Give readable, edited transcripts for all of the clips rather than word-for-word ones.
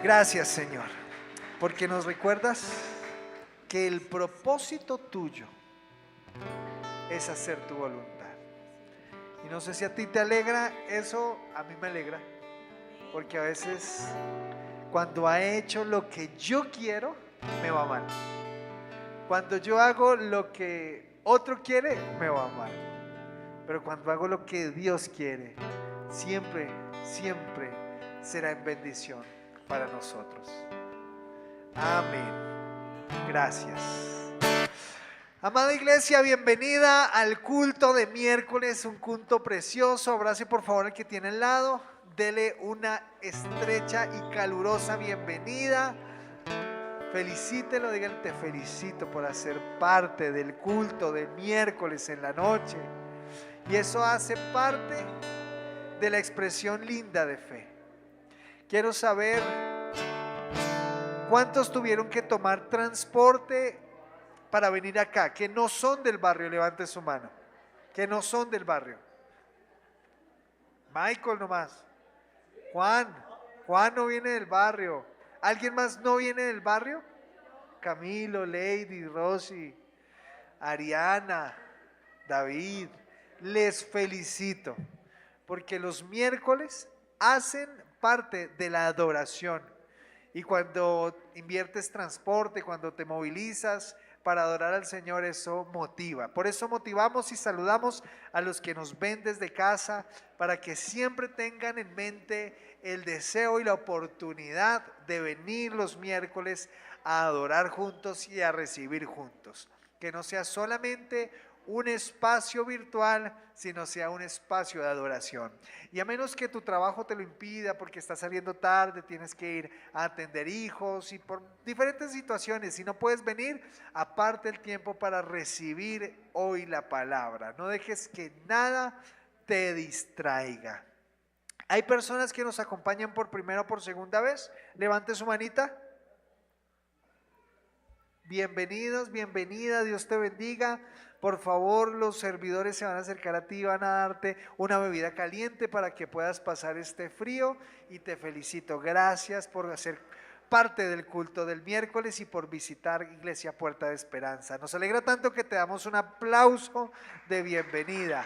Gracias, Señor, porque nos recuerdas que el propósito tuyo es hacer tu voluntad. Y no sé si a ti te alegra eso, a mí me alegra, porque a veces cuando ha hecho lo que yo quiero, me va mal. Cuando yo hago lo que otro quiere, me va mal. Pero cuando hago lo que Dios quiere, siempre, siempre será en bendición para nosotros. Amén. Gracias. Amada iglesia, bienvenida al culto de miércoles, un culto precioso. Abrace por favor al que tiene al lado, dele una estrecha y calurosa bienvenida. Felicítelo, dígale: te felicito por hacer parte del culto de miércoles en la noche. Y eso hace parte de la expresión linda de fe. Quiero saber cuántos tuvieron que tomar transporte para venir acá, que no son del barrio. Levante su mano. Que no son del barrio. Michael nomás. Juan no viene del barrio. ¿Alguien más no viene del barrio? Camilo, Lady, Rosy, Ariana, David. Les felicito, porque los miércoles hacen parte de la adoración. Y cuando inviertes transporte, cuando te movilizas para adorar al Señor, eso motiva. Por eso motivamos y saludamos a los que nos ven desde casa, para que siempre tengan en mente el deseo y la oportunidad de venir los miércoles a adorar juntos y a recibir juntos. Que no sea solamente un espacio virtual, sino sea un espacio de adoración. Y a menos que tu trabajo te lo impida, porque estás saliendo tarde, tienes que ir a atender hijos y por diferentes situaciones, si no puedes venir, aparte el tiempo para recibir hoy la palabra. No dejes que nada te distraiga. Hay personas que nos acompañan por primera o por segunda vez. Levante su manita. Bienvenidos, bienvenida, Dios te bendiga. Por favor, los servidores se van a acercar a ti, van a darte una bebida caliente para que puedas pasar este frío, y te felicito. Gracias por hacer parte del culto del miércoles y por visitar Iglesia Puerta de Esperanza. Nos alegra tanto que te damos un aplauso de bienvenida.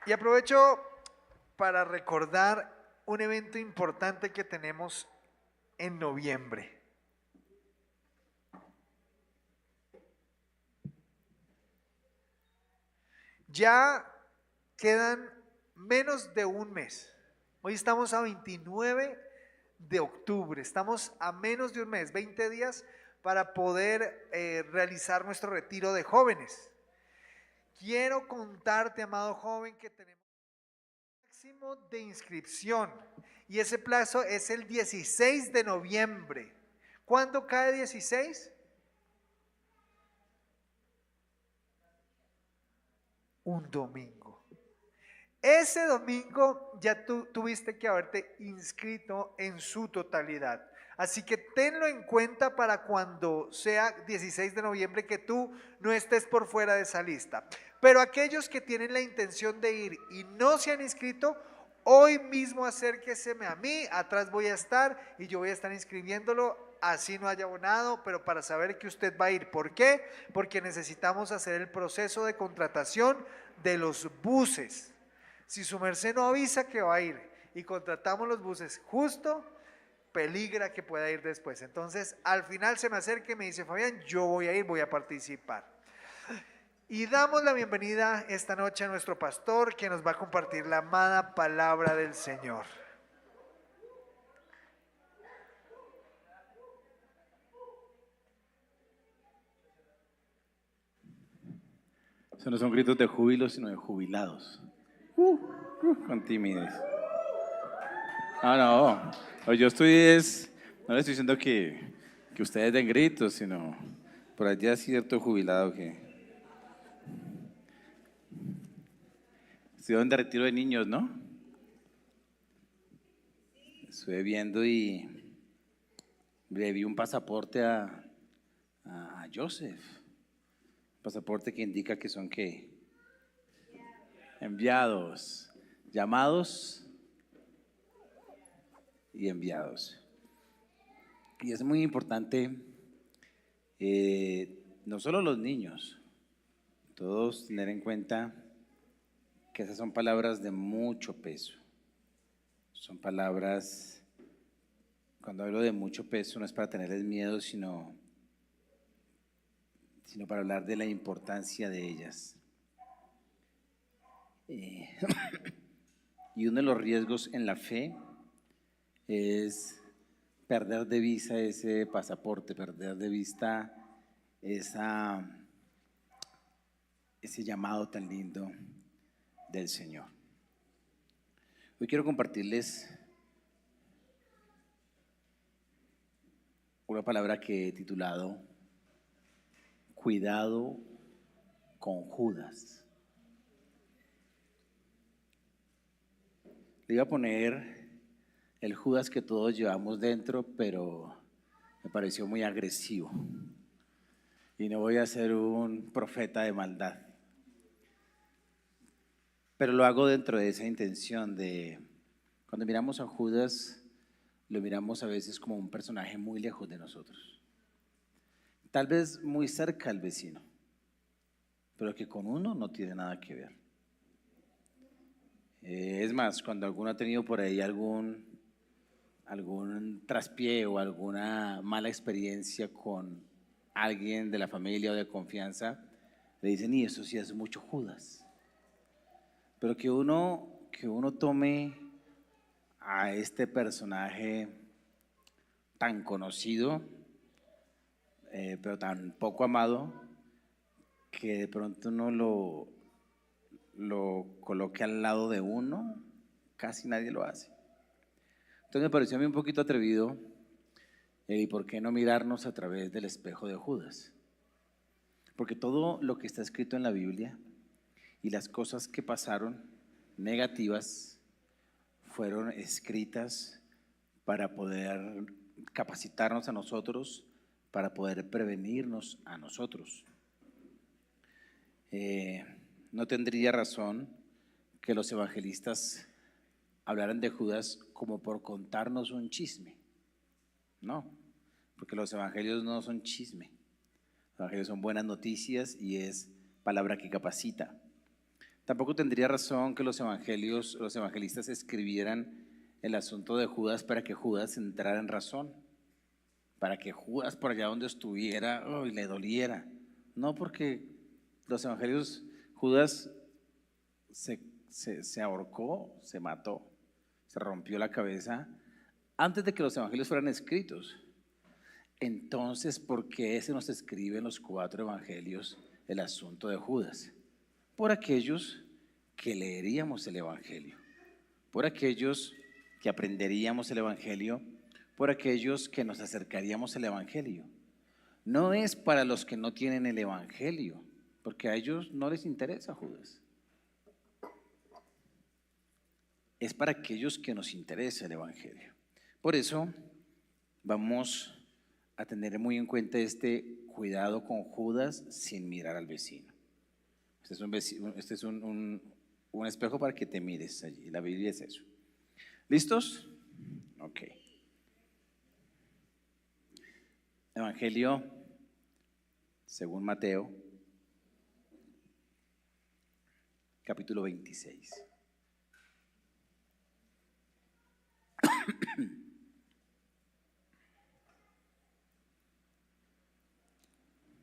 Y aprovecho para recordar un evento importante que tenemos en noviembre. Ya quedan menos de un mes. Hoy estamos a 29 de octubre. Estamos a menos de un mes, 20 días para poder realizar nuestro retiro de jóvenes. Quiero contarte, amado joven, que tenemos un máximo de inscripción y ese plazo es el 16 de noviembre. ¿Cuándo cae 16? Un domingo. Ese domingo ya tú tuviste que haberte inscrito en su totalidad. Así que tenlo en cuenta para cuando sea 16 de noviembre, que tú no estés por fuera de esa lista. Pero aquellos que tienen la intención de ir y no se han inscrito, hoy mismo acérqueseme a mí, atrás voy a estar y yo voy a estar inscribiéndolo, así no haya abonado, pero para saber que usted va a ir. ¿Por qué? Porque necesitamos hacer el proceso de contratación de los buses. Si su merced no avisa que va a ir y contratamos los buses justo, peligra que pueda ir después. Entonces al final se me acerca y me dice: Fabián, yo voy a ir, voy a participar. Y damos la bienvenida esta noche a nuestro pastor, que nos va a compartir la amada palabra del Señor. Eso no son gritos de júbilo, sino de jubilados. Con timidez. No, yo no le estoy diciendo que ustedes den gritos, sino por allá cierto jubilado que estuvieron de retiro de niños, ¿no? Estuve viendo y le vi un pasaporte a Joseph. Pasaporte que indica que son ¿qué? Enviados. llamados y enviados. Y es muy importante, no solo los niños, todos tener en cuenta que esas son palabras de mucho peso. Son palabras, cuando hablo de mucho peso, no es para tenerles miedo, sino para hablar de la importancia de ellas. Y uno de los riesgos en la fe es perder de vista ese pasaporte, perder de vista ese llamado tan lindo del Señor. Hoy quiero compartirles una palabra que he titulado Cuidado con Judas. Le iba a poner el Judas que todos llevamos dentro, pero me pareció muy agresivo. Y no voy a ser un profeta de maldad. Pero lo hago dentro de esa intención de, cuando miramos a Judas, lo miramos a veces como un personaje muy lejos de nosotros. Tal vez muy cerca al vecino, pero que con uno no tiene nada que ver. Es más, cuando alguno ha tenido por ahí algún traspié o alguna mala experiencia con alguien de la familia o de confianza, le dicen, y eso sí es mucho Judas. Pero que uno tome a este personaje tan conocido, pero tan poco amado, que de pronto uno lo coloque al lado de uno, casi nadie lo hace. Entonces me pareció a mí un poquito atrevido, ¿y por qué no mirarnos a través del espejo de Judas? Porque todo lo que está escrito en la Biblia y las cosas que pasaron negativas fueron escritas para poder capacitarnos a nosotros, para poder prevenirnos a nosotros. No tendría razón que los evangelistas hablaran de Judas como por contarnos un chisme. No, porque los evangelios no son chisme. Los evangelios son buenas noticias y es palabra que capacita. Tampoco tendría razón que los evangelistas escribieran el asunto de Judas para que Judas entrara en razón, para que Judas por allá donde estuviera le doliera. No, porque los evangelios, Judas se ahorcó, se mató, se rompió la cabeza antes de que los evangelios fueran escritos. Entonces, ¿por qué se nos escribe en los 4 evangelios el asunto de Judas? Por aquellos que leeríamos el evangelio, por aquellos que aprenderíamos el evangelio, por aquellos que nos acercaríamos al evangelio. No es para los que no tienen el evangelio, porque a ellos no les interesa Judas. Es para aquellos que nos interesa el evangelio. Por eso vamos a tener muy en cuenta este cuidado con Judas sin mirar al vecino. Este es un espejo para que te mires allí. La Biblia es eso. ¿Listos? Ok. Evangelio según Mateo, capítulo 26.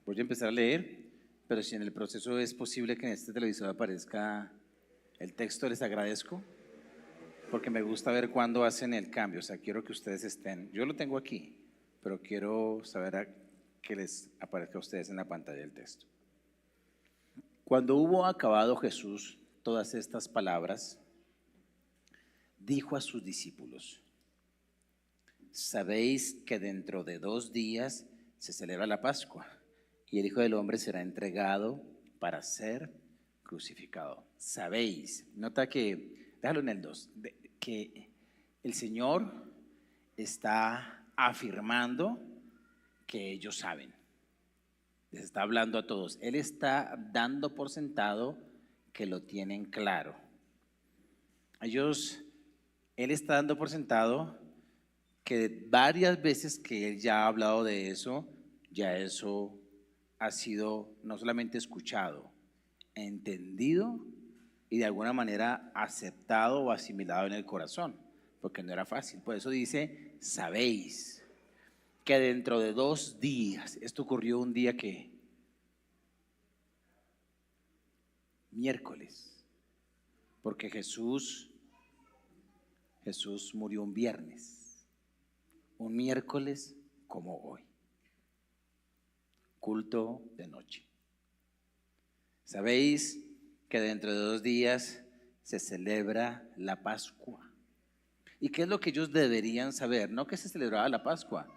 Voy a empezar a leer, pero si en el proceso es posible que en este televisor aparezca el texto, les agradezco, porque me gusta ver cuándo hacen el cambio. O sea, quiero que ustedes estén, yo lo tengo aquí, pero quiero saber que les aparezca a ustedes en la pantalla el texto. Cuando hubo acabado Jesús todas estas palabras, dijo a sus discípulos: sabéis que dentro de 2 días se celebra la Pascua y el Hijo del Hombre será entregado para ser crucificado. Sabéis, nota que, déjalo en el 2, que el Señor está afirmando que ellos saben. Les está hablando a todos. Él está dando por sentado que lo tienen claro. él está dando por sentado que varias veces que él ya ha hablado de eso, ya eso ha sido no solamente escuchado, entendido y de alguna manera aceptado o asimilado en el corazón, porque no era fácil. Por eso dice, sabéis que dentro de 2 días, esto ocurrió un día que, miércoles, porque Jesús murió un viernes, un miércoles como hoy, culto de noche. Sabéis que dentro de 2 días se celebra la Pascua. ¿Y qué es lo que ellos deberían saber? No que se celebraba la Pascua.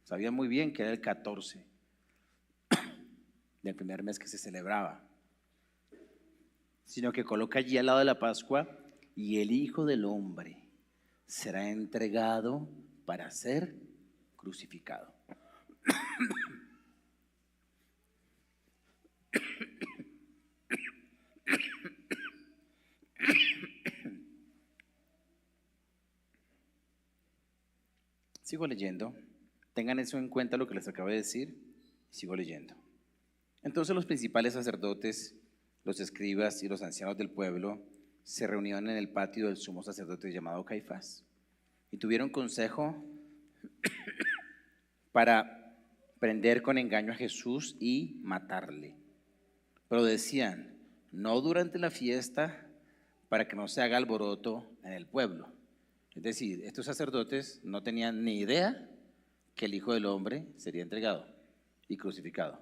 Sabían muy bien que era el 14 del primer mes que se celebraba. Sino que coloca allí al lado de la Pascua, y el Hijo del Hombre será entregado para ser crucificado. Sigo leyendo. Tengan eso en cuenta lo que les acabo de decir. Sigo leyendo. Entonces los principales sacerdotes, los escribas y los ancianos del pueblo se reunieron en el patio del sumo sacerdote llamado Caifás y tuvieron consejo para prender con engaño a Jesús y matarle. Pero decían, no durante la fiesta, para que no se haga alboroto en el pueblo. Es decir, estos sacerdotes no tenían ni idea que el Hijo del Hombre sería entregado y crucificado.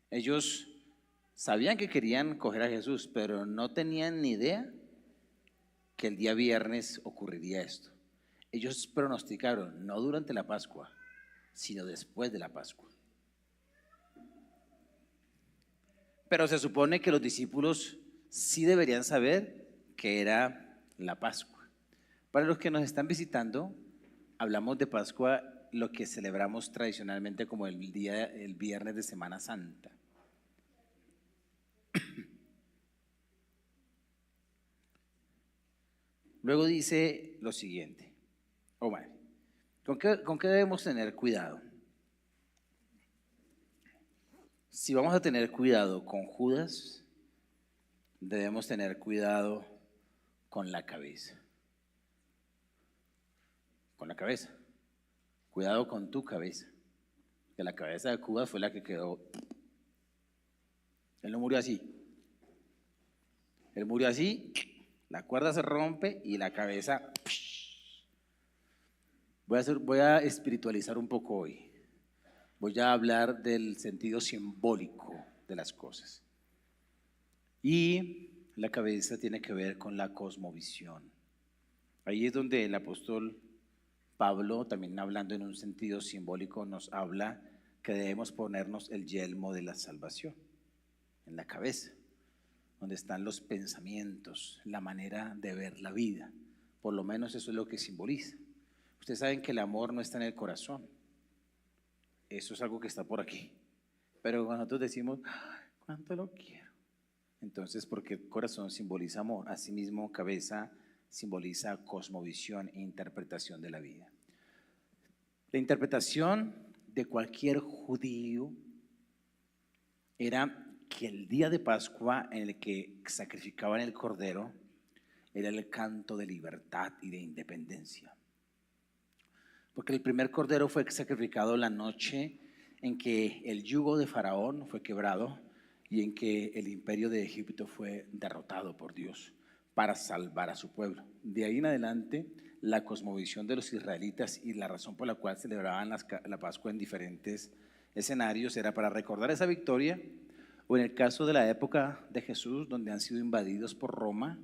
Ellos sabían que querían coger a Jesús, pero no tenían ni idea que el día viernes ocurriría esto. Ellos pronosticaron, no durante la Pascua, sino después de la Pascua. Pero se supone que los discípulos sí deberían saber que era la Pascua. Para los que nos están visitando, hablamos de Pascua, lo que celebramos tradicionalmente como el viernes de Semana Santa. Luego dice lo siguiente, ¿con qué debemos tener cuidado? Si vamos a tener cuidado con Judas, debemos tener cuidado con la cabeza. Con la cabeza. Cuidado con tu cabeza. Que la cabeza de Judas fue la que quedó. Él no murió así. Él murió así, la cuerda se rompe y la cabeza. Voy a espiritualizar un poco hoy. Voy a hablar del sentido simbólico de las cosas. Y la cabeza tiene que ver con la cosmovisión. Ahí es donde el apóstol Pablo, también hablando en un sentido simbólico, nos habla que debemos ponernos el yelmo de la salvación en la cabeza, donde están los pensamientos, la manera de ver la vida. Por lo menos eso es lo que simboliza. Ustedes saben que el amor no está en el corazón. Eso es algo que está por aquí. Pero cuando nosotros decimos, ¿cuánto lo quiero? Entonces, porque el corazón simboliza amor, asimismo cabeza simboliza cosmovisión e interpretación de la vida. La interpretación de cualquier judío era que el día de Pascua en el que sacrificaban el cordero era el canto de libertad y de independencia. Porque el primer cordero fue sacrificado la noche en que el yugo de Faraón fue quebrado y en que el imperio de Egipto fue derrotado por Dios para salvar a su pueblo. De ahí en adelante, la cosmovisión de los israelitas y la razón por la cual celebraban la Pascua en diferentes escenarios era para recordar esa victoria, o en el caso de la época de Jesús, donde han sido invadidos por Roma,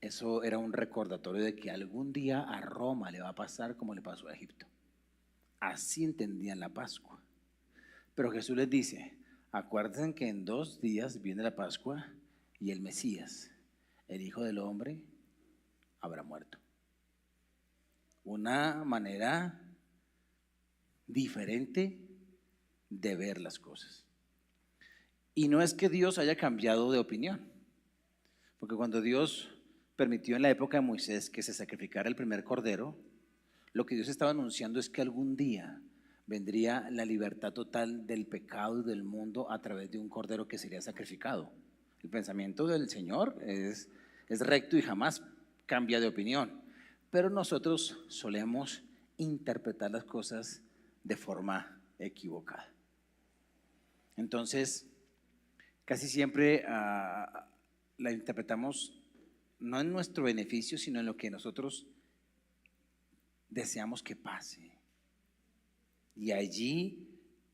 eso era un recordatorio de que algún día a Roma le va a pasar como le pasó a Egipto. Así entendían la Pascua. Pero Jesús les dice, acuérdense que en 2 días viene la Pascua y el Mesías, el Hijo del Hombre, habrá muerto. Una manera diferente de ver las cosas. Y no es que Dios haya cambiado de opinión, Porque cuando Dios permitió en la época de Moisés que se sacrificara el primer cordero, lo que Dios estaba anunciando es que algún día vendría la libertad total del pecado y del mundo a través de un cordero que sería sacrificado. El pensamiento del Señor es recto y jamás cambia de opinión, pero nosotros solemos interpretar las cosas de forma equivocada. Entonces, casi siempre la interpretamos no en nuestro beneficio, sino en lo que nosotros deseamos que pase. Y allí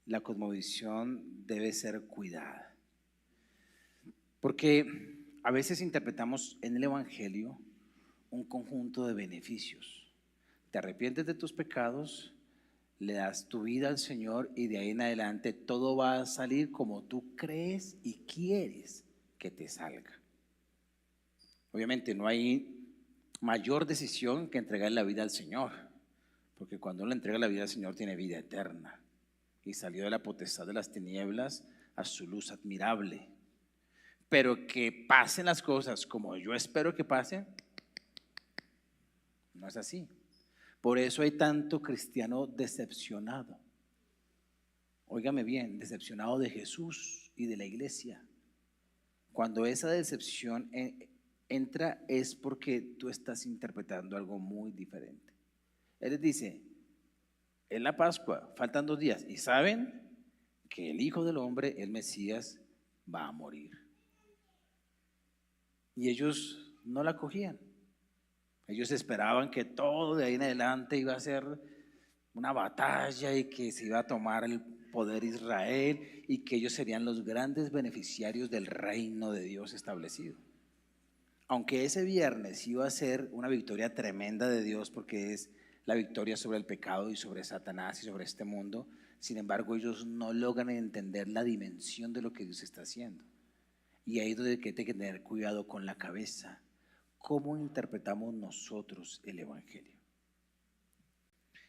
la cosmovisión debe ser cuidada. Porque a veces interpretamos en el Evangelio un conjunto de beneficios. Te arrepientes de tus pecados, le das tu vida al Señor y de ahí en adelante todo va a salir como tú crees y quieres que te salga. Obviamente no hay mayor decisión que entregar la vida al Señor, porque cuando uno le entrega la vida al Señor tiene vida eterna y salió de la potestad de las tinieblas a su luz admirable. Pero que pasen las cosas como yo espero que pasen, no es así. Por eso hay tanto cristiano decepcionado. Óigame bien, decepcionado de Jesús y de la iglesia. Cuando esa decepción entra es porque tú estás interpretando algo muy diferente. Él les dice, en la Pascua faltan 2 días y saben que el Hijo del Hombre, el Mesías, va a morir. Y ellos no la cogían. Ellos esperaban que todo de ahí en adelante iba a ser una batalla y que se iba a tomar el poder Israel y que ellos serían los grandes beneficiarios del reino de Dios establecido. Aunque ese viernes iba a ser una victoria tremenda de Dios porque es la victoria sobre el pecado y sobre Satanás y sobre este mundo, sin embargo ellos no logran entender la dimensión de lo que Dios está haciendo. Y ahí es donde hay que tener cuidado con la cabeza. ¿Cómo interpretamos nosotros el Evangelio?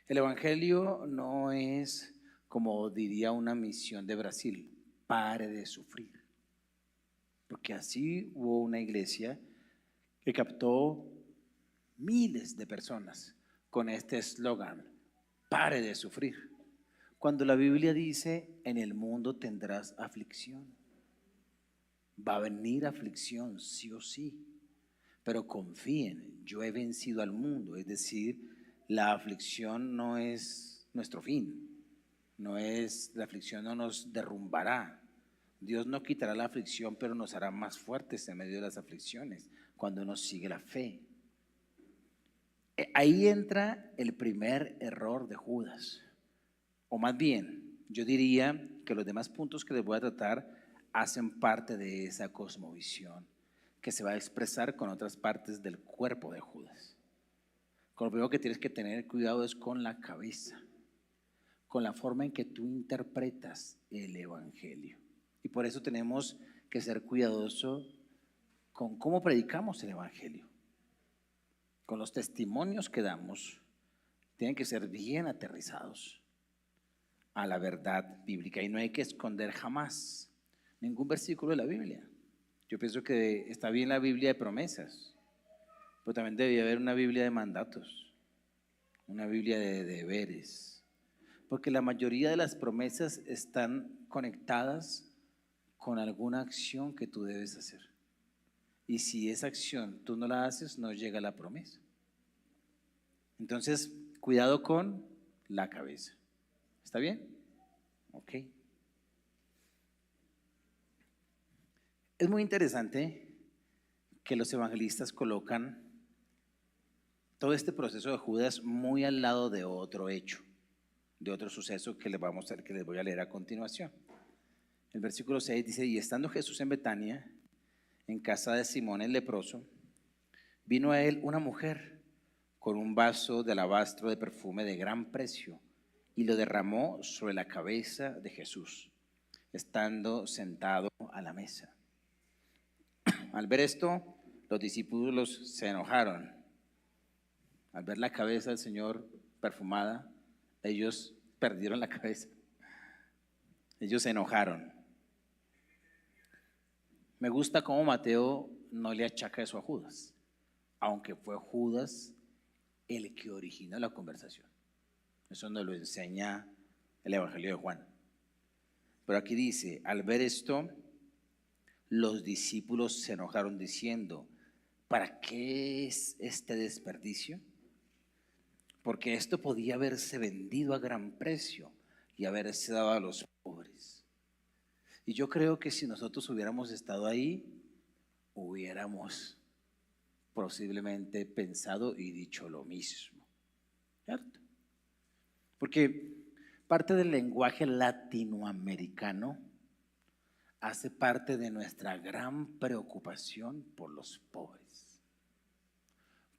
El Evangelio no es, como diría una misión de Brasil, pare de sufrir. Porque así hubo una iglesia que captó miles de personas con este eslogan, pare de sufrir. Cuando la Biblia dice, en el mundo tendrás aflicción. Va a venir aflicción, sí o sí. Pero confíen, yo he vencido al mundo, es decir, la aflicción no es nuestro fin, la aflicción no nos derrumbará. Dios no quitará la aflicción, pero nos hará más fuertes en medio de las aflicciones, cuando nos sigue la fe. Ahí entra el primer error de Judas, o más bien, yo diría que los demás puntos que les voy a tratar hacen parte de esa cosmovisión que se va a expresar con otras partes del cuerpo de Judas. Con lo primero que tienes que tener cuidado es con la cabeza, con la forma en que tú interpretas el Evangelio. Y por eso tenemos que ser cuidadosos con cómo predicamos el Evangelio. Con los testimonios que damos, tienen que ser bien aterrizados a la verdad bíblica. Y no hay que esconder jamás ningún versículo de la Biblia. Yo pienso que está bien la Biblia de promesas, pero también debería haber una Biblia de mandatos, una Biblia de deberes, porque la mayoría de las promesas están conectadas con alguna acción que tú debes hacer. Y si esa acción tú no la haces, no llega la promesa. Entonces, cuidado con la cabeza. ¿Está bien? Ok. Es muy interesante que los evangelistas colocan todo este proceso de Judas muy al lado de otro hecho, de otro suceso que les voy a leer a continuación. El versículo 6 dice, y estando Jesús en Betania, en casa de Simón el leproso, vino a él una mujer con un vaso de alabastro de perfume de gran precio y lo derramó sobre la cabeza de Jesús, estando sentado a la mesa. Al ver esto, los discípulos se enojaron. Al ver la cabeza del Señor perfumada, ellos perdieron la cabeza. Ellos se enojaron. Me gusta cómo Mateo no le achaca eso a Judas, aunque fue Judas el que originó la conversación. Eso nos lo enseña el Evangelio de Juan. Pero aquí dice, al ver esto, los discípulos se enojaron diciendo, ¿para qué es este desperdicio? Porque esto podía haberse vendido a gran precio y haberse dado a los pobres. Y yo creo que si nosotros hubiéramos estado ahí, hubiéramos posiblemente pensado y dicho lo mismo, ¿cierto? Porque parte del lenguaje latinoamericano hace parte de nuestra gran preocupación por los pobres,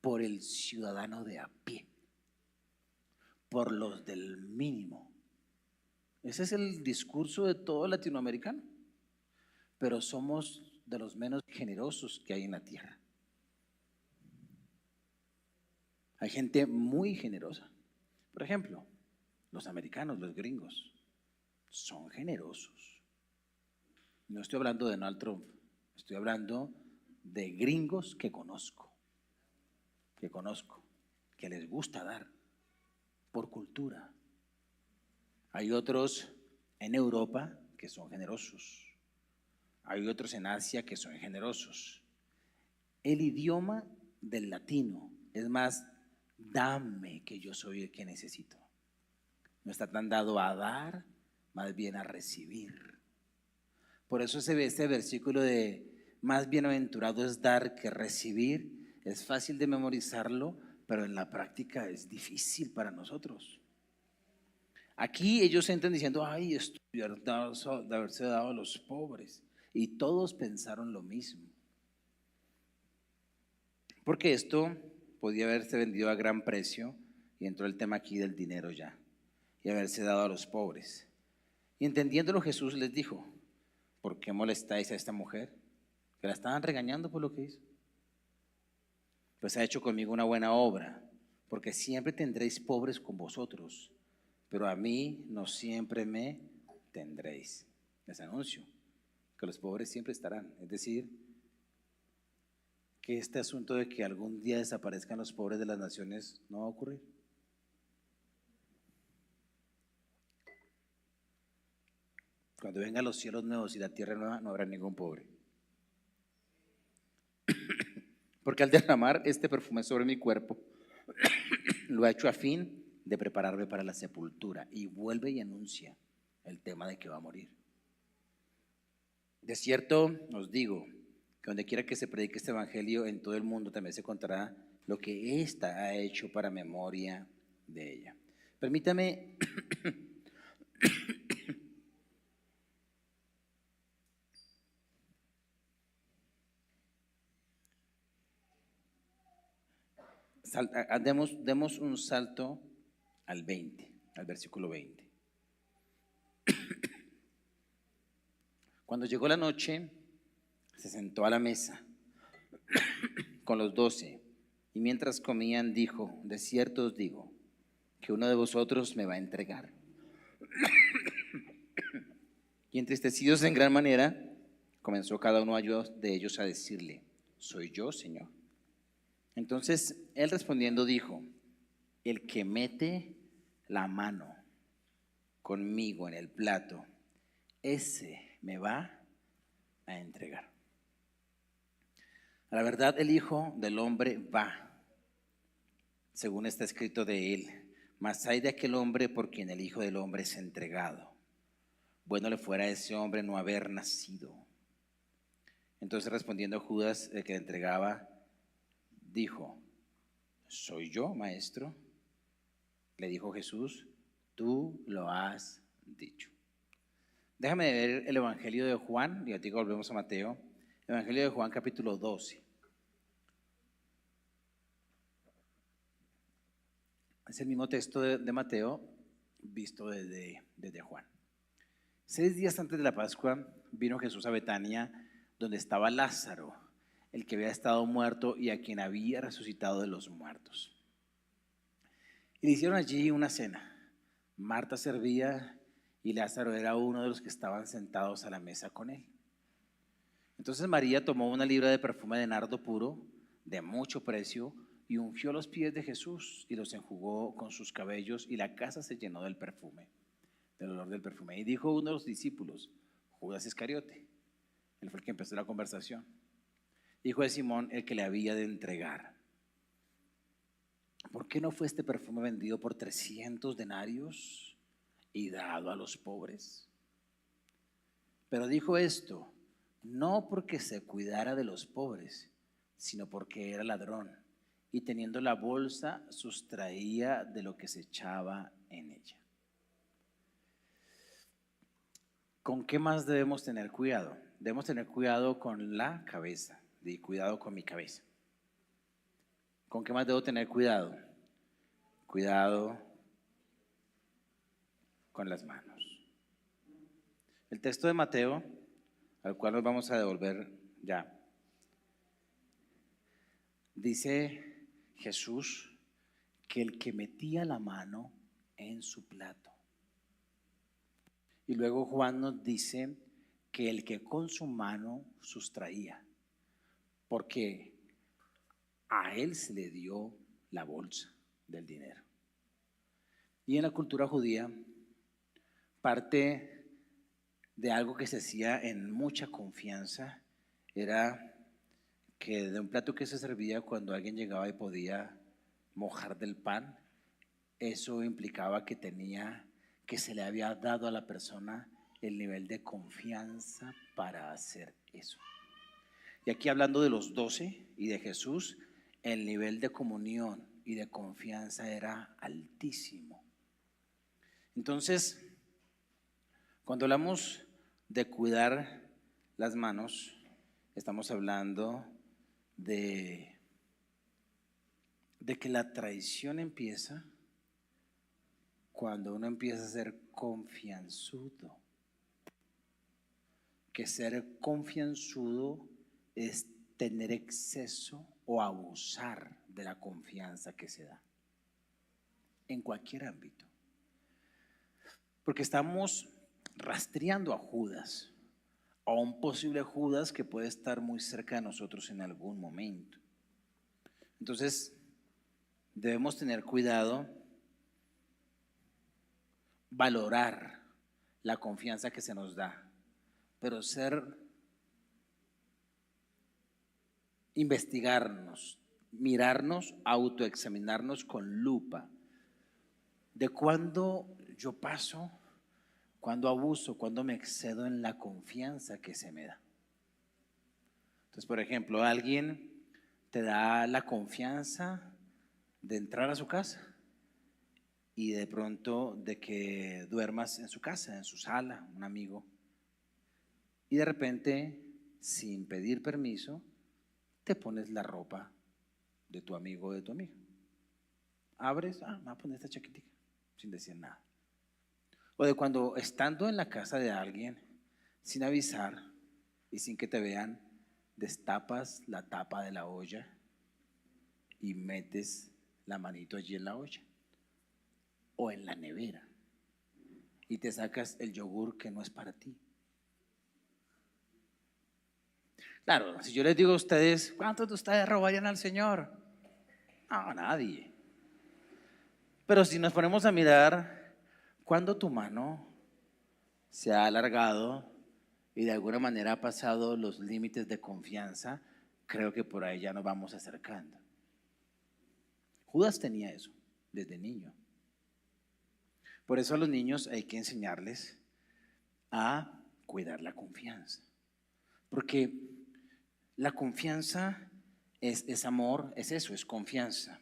por el ciudadano de a pie, por los del mínimo. Ese es el discurso de todo latinoamericano, pero somos de los menos generosos que hay en la tierra. Hay gente muy generosa. Por ejemplo, los americanos, los gringos, son generosos. No estoy hablando de Donald Trump, estoy hablando de gringos que conozco, que les gusta dar por cultura. Hay otros en Europa que son generosos, hay otros en Asia que son generosos. El idioma del latino es más, dame que yo soy el que necesito. No está tan dado a dar, más bien a recibir. Por eso se ve este versículo de más bienaventurado es dar que recibir. Es fácil de memorizarlo, pero en la práctica es difícil para nosotros. Aquí ellos entran diciendo, ay, esto de haberse dado a los pobres. Y todos pensaron lo mismo. Porque esto podía haberse vendido a gran precio, y entró el tema aquí del dinero ya, y haberse dado a los pobres. Y entendiéndolo, Jesús les dijo, ¿por qué molestáis a esta mujer? Que la estaban regañando por lo que hizo. Pues ha hecho conmigo una buena obra, porque siempre tendréis pobres con vosotros, pero a mí no siempre me tendréis. Les anuncio que los pobres siempre estarán. Es decir, que este asunto de que algún día desaparezcan los pobres de las naciones no va a ocurrir. Cuando vengan los cielos nuevos y la tierra nueva, no habrá ningún pobre. Porque al derramar este perfume sobre mi cuerpo, lo ha hecho a fin de prepararme para la sepultura. Y vuelve y anuncia el tema de que va a morir. De cierto os digo que donde quiera que se predique este evangelio en todo el mundo, también se contará lo que ésta ha hecho para memoria de ella. Permítame demos un salto al 20, al versículo 20. Cuando llegó la noche, se sentó a la mesa con los 12, y mientras comían dijo, de cierto os digo, que uno de vosotros me va a entregar. Y entristecidos en gran manera, comenzó cada uno de ellos a decirle, soy yo, Señor. Entonces él respondiendo dijo, el que mete la mano conmigo en el plato, ese me va a entregar. A la verdad, el Hijo del Hombre va, según está escrito de él, mas hay de aquel hombre por quien el Hijo del Hombre es entregado. Bueno le fuera a ese hombre no haber nacido. Entonces respondiendo Judas, el que le entregaba, dijo, ¿soy yo, maestro? Le dijo Jesús, tú lo has dicho. Déjame ver el Evangelio de Juan, y a ti volvemos a Mateo. Evangelio de Juan capítulo 12. Es el mismo texto de Mateo visto desde Juan. 6 días antes de la Pascua vino Jesús a Betania, donde estaba Lázaro, el que había estado muerto y a quien había resucitado de los muertos. Y le hicieron allí una cena. Marta servía y Lázaro era uno de los que estaban sentados a la mesa con él. Entonces María tomó una libra de perfume de nardo puro, de mucho precio, y ungió los pies de Jesús y los enjugó con sus cabellos, y la casa se llenó del perfume, del olor del perfume. Y dijo uno de los discípulos, Judas Iscariote, él fue el que empezó la conversación, hijo de Simón, el que le había de entregar: ¿por qué no fue este perfume vendido por 300 denarios y dado a los pobres? Pero dijo esto no porque se cuidara de los pobres, sino porque era ladrón, y teniendo la bolsa sustraía de lo que se echaba en ella. ¿Con qué más debemos tener cuidado? Debemos tener cuidado con la cabeza, y cuidado con mi cabeza. ¿Con qué más debo tener cuidado? Cuidado con las manos. El texto de Mateo, al cual nos vamos a devolver ya, dice Jesús que el que metía la mano en su plato. Y luego Juan nos dice que el que con su mano sustraía, porque a él se le dio la bolsa del dinero. Y en la cultura judía, parte de algo que se hacía en mucha confianza era que de un plato que se servía, cuando alguien llegaba y podía mojar del pan, eso implicaba que se le había dado a la persona el nivel de confianza para hacer eso. Y aquí, hablando de los 12 y de Jesús, el nivel de comunión y de confianza era altísimo. Entonces, cuando hablamos de cuidar las manos, estamos hablando de que la traición empieza cuando uno empieza a ser confianzudo. Que ser confianzudo es tener exceso o abusar de la confianza que se da en cualquier ámbito. Porque estamos rastreando a Judas, a un posible Judas que puede estar muy cerca de nosotros en algún momento. Entonces, debemos tener cuidado, valorar la confianza que se nos da, pero investigarnos, mirarnos, autoexaminarnos con lupa de cuándo yo paso, cuándo abuso, cuándo me excedo en la confianza que se me da. Entonces, por ejemplo, alguien te da la confianza de entrar a su casa y de pronto de que duermas en su casa, en su sala, un amigo, y de repente, sin pedir permiso, te pones la ropa de tu amigo o de tu amiga. Abres, me voy a poner esta chaquetita, sin decir nada. O de cuando, estando en la casa de alguien, sin avisar y sin que te vean, destapas la tapa de la olla y metes la manito allí en la olla o en la nevera y te sacas el yogur que no es para ti. Claro, si yo les digo a ustedes, ¿cuántos de ustedes robarían al Señor? No, nadie. Pero si nos ponemos a mirar, ¿cuándo tu mano se ha alargado y de alguna manera ha pasado los límites de confianza? Creo que por ahí ya nos vamos acercando. Judas tenía eso desde niño. Por eso a los niños hay que enseñarles a cuidar la confianza. Porque la confianza es amor, es eso, es confianza.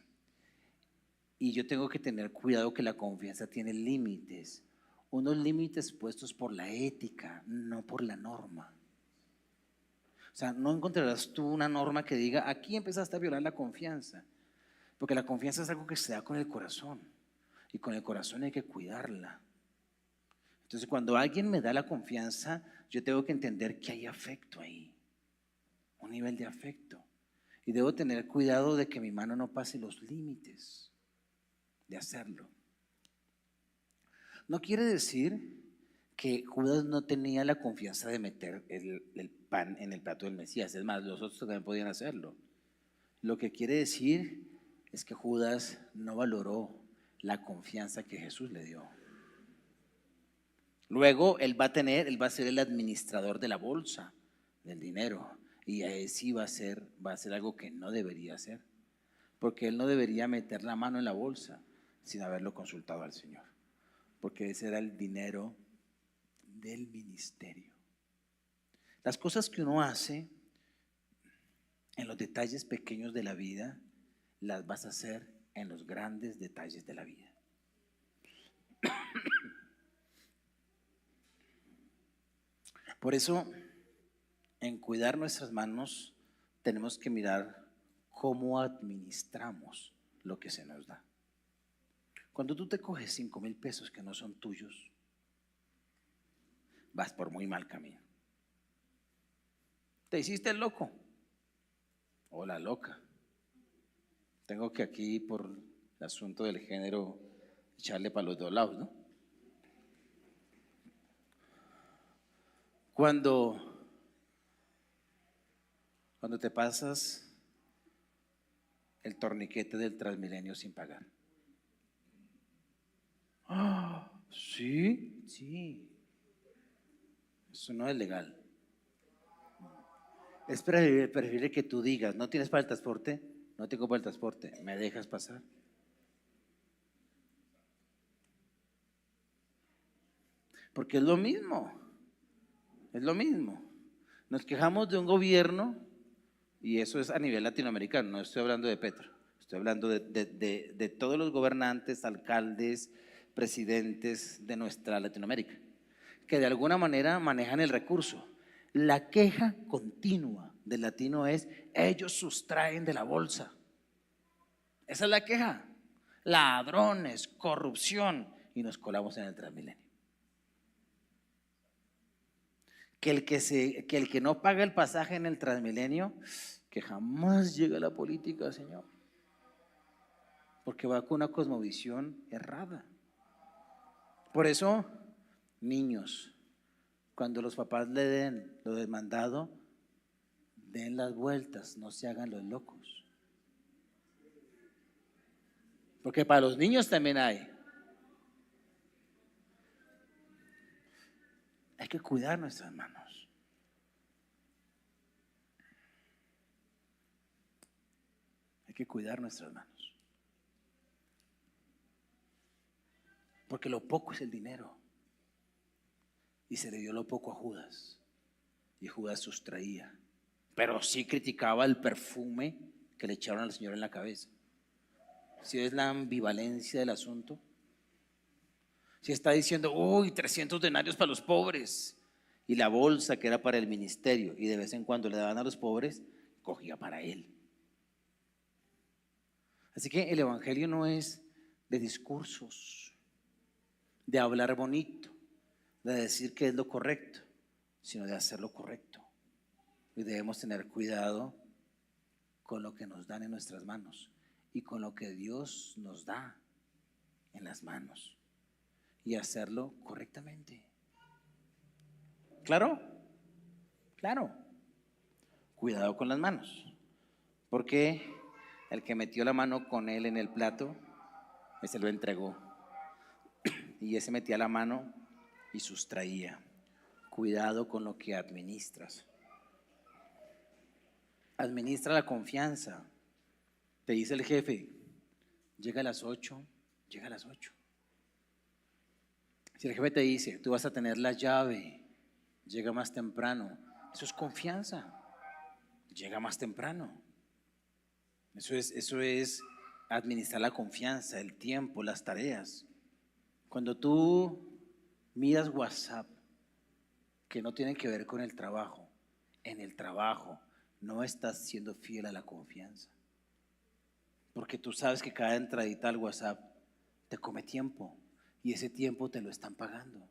Y yo tengo que tener cuidado que la confianza tiene límites, unos límites puestos por la ética, no por la norma. O sea, no encontrarás tú una norma que diga, aquí empezaste a violar la confianza, porque la confianza es algo que se da con el corazón, y con el corazón hay que cuidarla. Entonces, cuando alguien me da la confianza, yo tengo que entender que hay afecto ahí, un nivel de afecto, y debo tener cuidado de que mi mano no pase los límites de hacerlo. No quiere decir que Judas no tenía la confianza de meter el pan en el plato del Mesías. Es más, los otros también podían hacerlo. Lo que quiere decir es que Judas no valoró la confianza que Jesús le dio. Luego él va a ser el administrador de la bolsa del dinero, y ahí sí va a ser algo que no debería hacer, porque él no debería meter la mano en la bolsa sin haberlo consultado al Señor, porque ese era el dinero del ministerio. Las cosas que uno hace en los detalles pequeños de la vida, las vas a hacer en los grandes detalles de la vida. Por eso, en cuidar nuestras manos, tenemos que mirar cómo administramos lo que se nos da. Cuando tú te coges 5,000 pesos que no son tuyos, vas por muy mal camino. Te hiciste el loco o la loca. Tengo que aquí, por el asunto del género, echarle para los dos lados, ¿no? Cuando te pasas el torniquete del Transmilenio sin pagar. Ah, ¿sí? Sí. Eso no es legal. Es preferible que tú digas, ¿no tienes para el transporte? No tengo para el transporte, ¿me dejas pasar? Porque es lo mismo, es lo mismo. Nos quejamos de un gobierno, y eso es a nivel latinoamericano, no estoy hablando de Petro, estoy hablando de todos los gobernantes, alcaldes, presidentes de nuestra Latinoamérica, que de alguna manera manejan el recurso. La queja continua del latino es: ellos sustraen de la bolsa. Esa es la queja. Ladrones, corrupción, y nos colamos en el Transmilenio. Que el que no paga el pasaje en el Transmilenio, que jamás llega a la política, Señor, porque va con una cosmovisión errada. Por eso, niños, cuando los papás le den lo demandado, den las vueltas, no se hagan los locos. Porque para los niños también hay. Hay que cuidar nuestras manos. Hay que cuidar nuestras manos. Porque lo poco es el dinero. Y se le dio lo poco a Judas. Y Judas sustraía. Pero sí criticaba el perfume que le echaron al Señor en la cabeza. Si es la ambivalencia del asunto. Si está diciendo, uy, 300 denarios para los pobres, y la bolsa que era para el ministerio, y de vez en cuando le daban a los pobres, cogía para él. Así que el evangelio no es de discursos, de hablar bonito, de decir que es lo correcto, sino de hacer lo correcto. Y debemos tener cuidado con lo que nos dan en nuestras manos y con lo que Dios nos da en las manos, y hacerlo correctamente. ¿Claro? Claro. Cuidado con las manos, porque el que metió la mano con él en el plato, ese lo entregó, y ese metía la mano y sustraía. Cuidado con lo que administras. Administra la confianza. Te dice el jefe, llega a las 8, llega a las 8. Si el jefe te dice, tú vas a tener la llave, llega más temprano, eso es confianza. Llega más temprano. Eso es administrar la confianza, el tiempo, las tareas. Cuando tú miras WhatsApp que no tienen que ver con el trabajo, en el trabajo no estás siendo fiel a la confianza, porque tú sabes que cada entradita al WhatsApp te come tiempo, y ese tiempo te lo están pagando,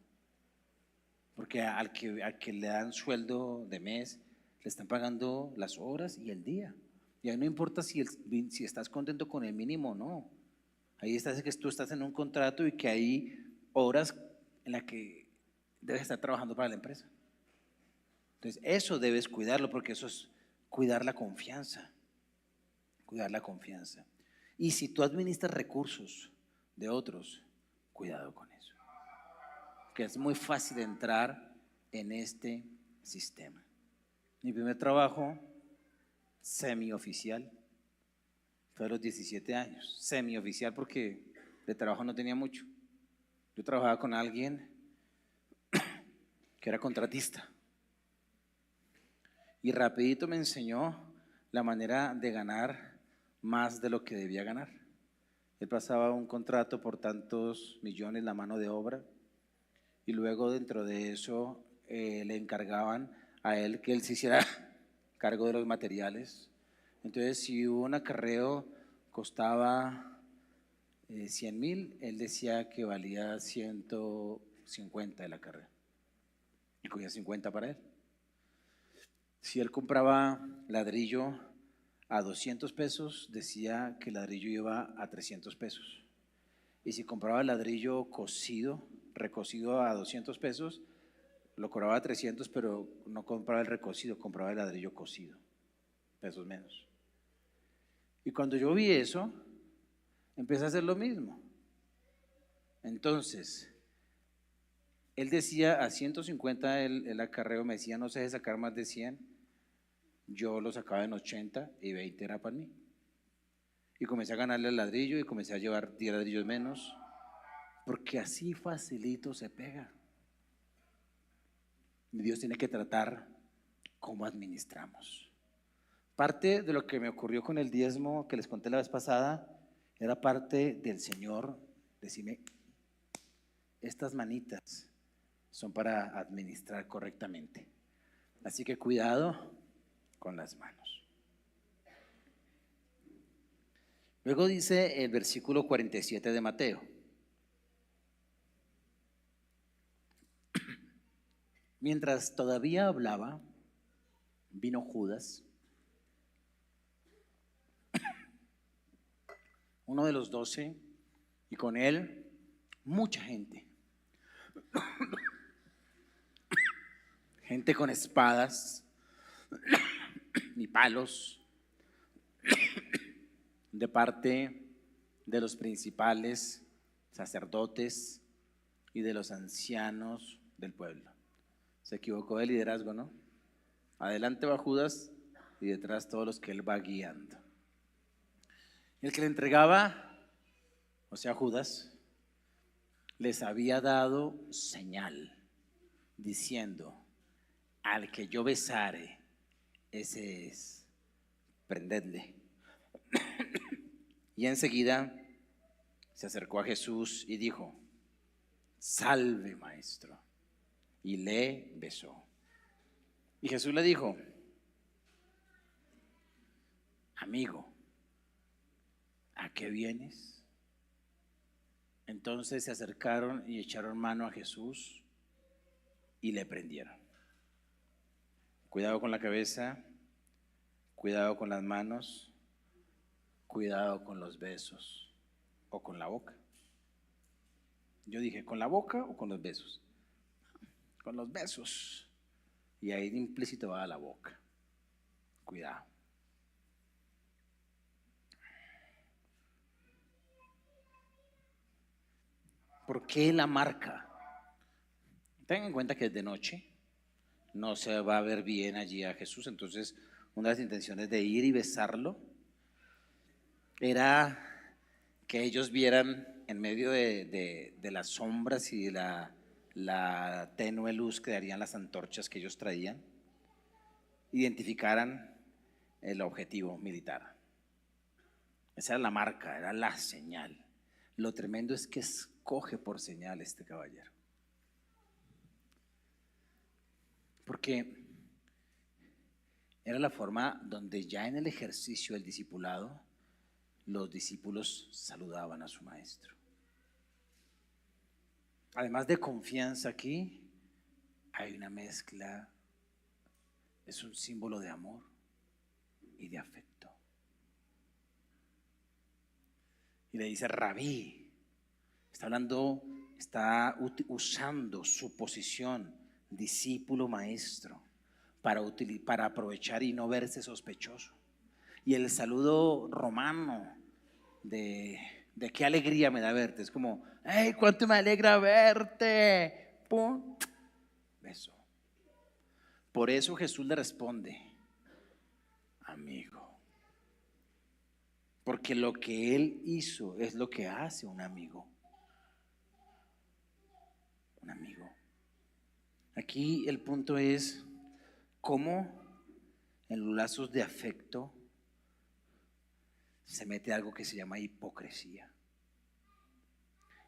porque al que le dan sueldo de mes le están pagando las horas y el día, y ahí no importa si estás contento con el mínimo o no. Ahí estás, que tú estás en un contrato y que hay horas en las que debes estar trabajando para la empresa. Entonces, eso debes cuidarlo porque eso es cuidar la confianza. Cuidar la confianza. Y si tú administras recursos de otros, cuidado con eso. Que es muy fácil entrar en este sistema. Mi primer trabajo semioficial fue a los 17 años. Semioficial porque de trabajo no tenía mucho. Yo trabajaba con alguien que era contratista. Y rapidito me enseñó la manera de ganar más de lo que debía ganar. Él pasaba un contrato por tantos millones la mano de obra y luego dentro de eso le encargaban a él que él se hiciera cargo de los materiales. Entonces, si un acarreo costaba 100,000, él decía que valía 150 el acarreo y cogía 50 para él. Si él compraba ladrillo a 200 pesos, decía que el ladrillo iba a 300 pesos. Y si compraba ladrillo cocido, recocido a 200 pesos, lo cobraba a 300, pero no compraba el recocido, compraba el ladrillo cocido, pesos menos. Y cuando yo vi eso, empecé a hacer lo mismo. Entonces, él decía a 150 el acarreo, me decía no se deje sacar más de 100. Yo lo sacaba en 80 y 20 era para mí. Y comencé a ganarle el ladrillo y comencé a llevar 10 ladrillos menos, porque así facilito se pega. Dios tiene que tratar cómo administramos. Parte de lo que me ocurrió con el diezmo que les conté la vez pasada era parte del Señor decirme, estas manitas son para administrar correctamente. Así que cuidado con las manos. Luego dice el versículo 47 de Mateo. Mientras todavía hablaba, vino Judas, uno de los 12, y con él mucha gente. Gente con espadas y palos de parte de los principales sacerdotes y de los ancianos del pueblo. Se equivocó de liderazgo, ¿no? Adelante va Judas y detrás todos los que él va guiando. El que le entregaba, o sea Judas, les había dado señal diciendo, al que yo besare, ese es, prendedle. Y enseguida se acercó a Jesús y dijo, salve maestro, y le besó. Y Jesús le dijo, amigo, ¿a qué vienes? Entonces se acercaron y echaron mano a Jesús y le prendieron. Cuidado con la cabeza, cuidado con las manos, cuidado con los besos o con la boca. Yo dije, ¿con la boca o con los besos? Con los besos. Y ahí de implícito va a la boca. Cuidado. ¿Por qué la marca? Tengan en cuenta que es de noche, no se va a ver bien allí a Jesús, entonces una de las intenciones de ir y besarlo era que ellos vieran en medio de las sombras y de la tenue luz que darían las antorchas que ellos traían, identificaran el objetivo militar. Esa era la marca, era la señal. Lo tremendo es que escoge por señal este caballero. Porque era la forma donde ya en el ejercicio del discipulado los discípulos saludaban a su maestro. Además de confianza aquí, hay una mezcla, es un símbolo de amor y de afecto. Y le dice Rabí, está hablando, está usando su posición, discípulo maestro, para aprovechar y no verse sospechoso. Y el saludo romano de qué alegría me da verte, es como, ¡hey, cuánto me alegra verte! ¡Pum! Beso. Por eso Jesús le responde, amigo. Porque lo que él hizo es lo que hace un amigo. Un amigo. Aquí el punto es cómo en los lazos de afecto se mete algo que se llama hipocresía.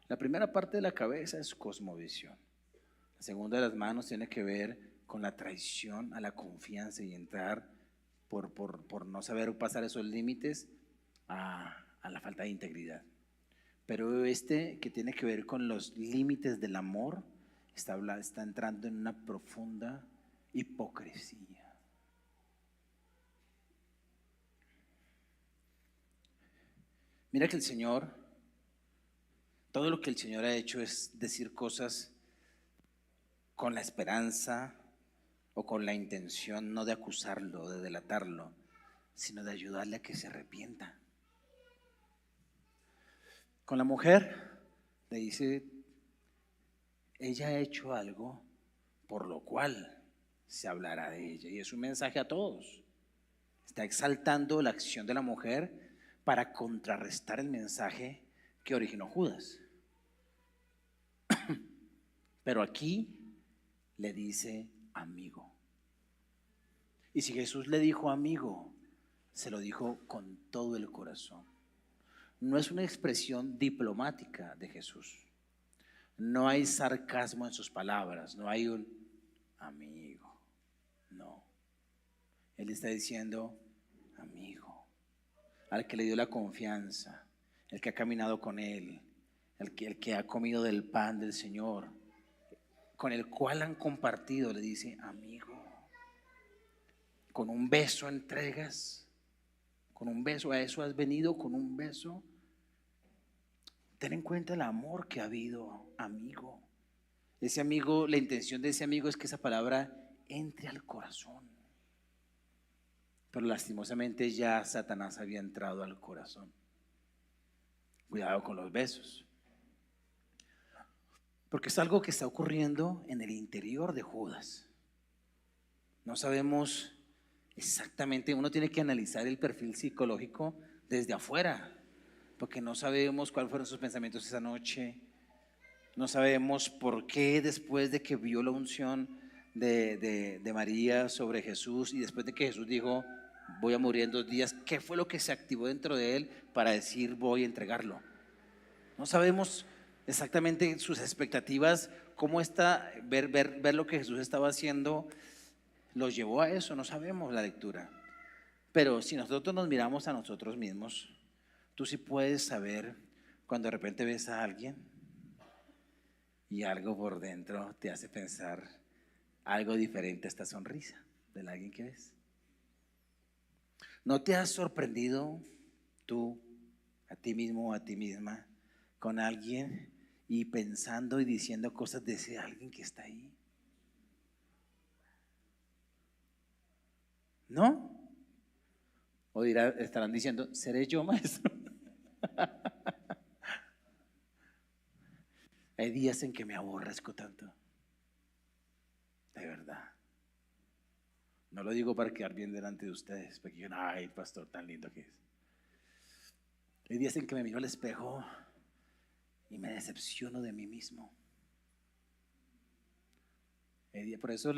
La primera parte de la cabeza es cosmovisión. La segunda de las manos tiene que ver con la traición a la confianza y entrar por no saber pasar esos límites a la falta de integridad. Pero que tiene que ver con los límites del amor, está entrando en una profunda hipocresía. Mira que el Señor, todo lo que el Señor ha hecho es decir cosas con la esperanza o con la intención no de acusarlo, de delatarlo, sino de ayudarle a que se arrepienta. Con la mujer le dice, ella ha hecho algo por lo cual se hablará de ella, y es un mensaje a todos. Está exaltando la acción de la mujer para contrarrestar el mensaje que originó Judas. Pero aquí le dice amigo. Y si Jesús le dijo amigo, se lo dijo con todo el corazón. No es una expresión diplomática de Jesús. No hay sarcasmo en sus palabras, no hay un amigo. No. Él está diciendo amigo, al que le dio la confianza, el que ha caminado con él, el que ha comido del pan del Señor, con el cual han compartido, le dice amigo. Con un beso entregas, con un beso, a eso has venido, con un beso. Ten en cuenta el amor que ha habido, amigo. Ese amigo, la intención de ese amigo es que esa palabra entre al corazón. Pero lastimosamente ya Satanás había entrado al corazón. Cuidado con los besos. Porque es algo que está ocurriendo en el interior de Judas. No sabemos exactamente, uno tiene que analizar el perfil psicológico desde afuera, porque no sabemos cuáles fueron sus pensamientos esa noche. No sabemos por qué después de que vio la unción de María sobre Jesús y después de que Jesús dijo, voy a morir en 2 días, ¿qué fue lo que se activó dentro de él para decir voy a entregarlo? No sabemos exactamente sus expectativas, cómo está, ver lo que Jesús estaba haciendo los llevó a eso, no sabemos la lectura. Pero si nosotros nos miramos a nosotros mismos, tú sí puedes saber cuando de repente ves a alguien y algo por dentro te hace pensar algo diferente a esta sonrisa de alguien que ves. ¿No te has sorprendido tú a ti mismo o a ti misma con alguien y pensando y diciendo cosas de ese alguien que está ahí? ¿No? O estarán diciendo, ¿seré yo, maestro? Hay días en que me aborrezco tanto. De verdad. No lo digo para quedar bien delante de ustedes, porque digan, ay, pastor, tan lindo que es. Hay días en que me miro al espejo y me decepciono de mí mismo. Por eso hay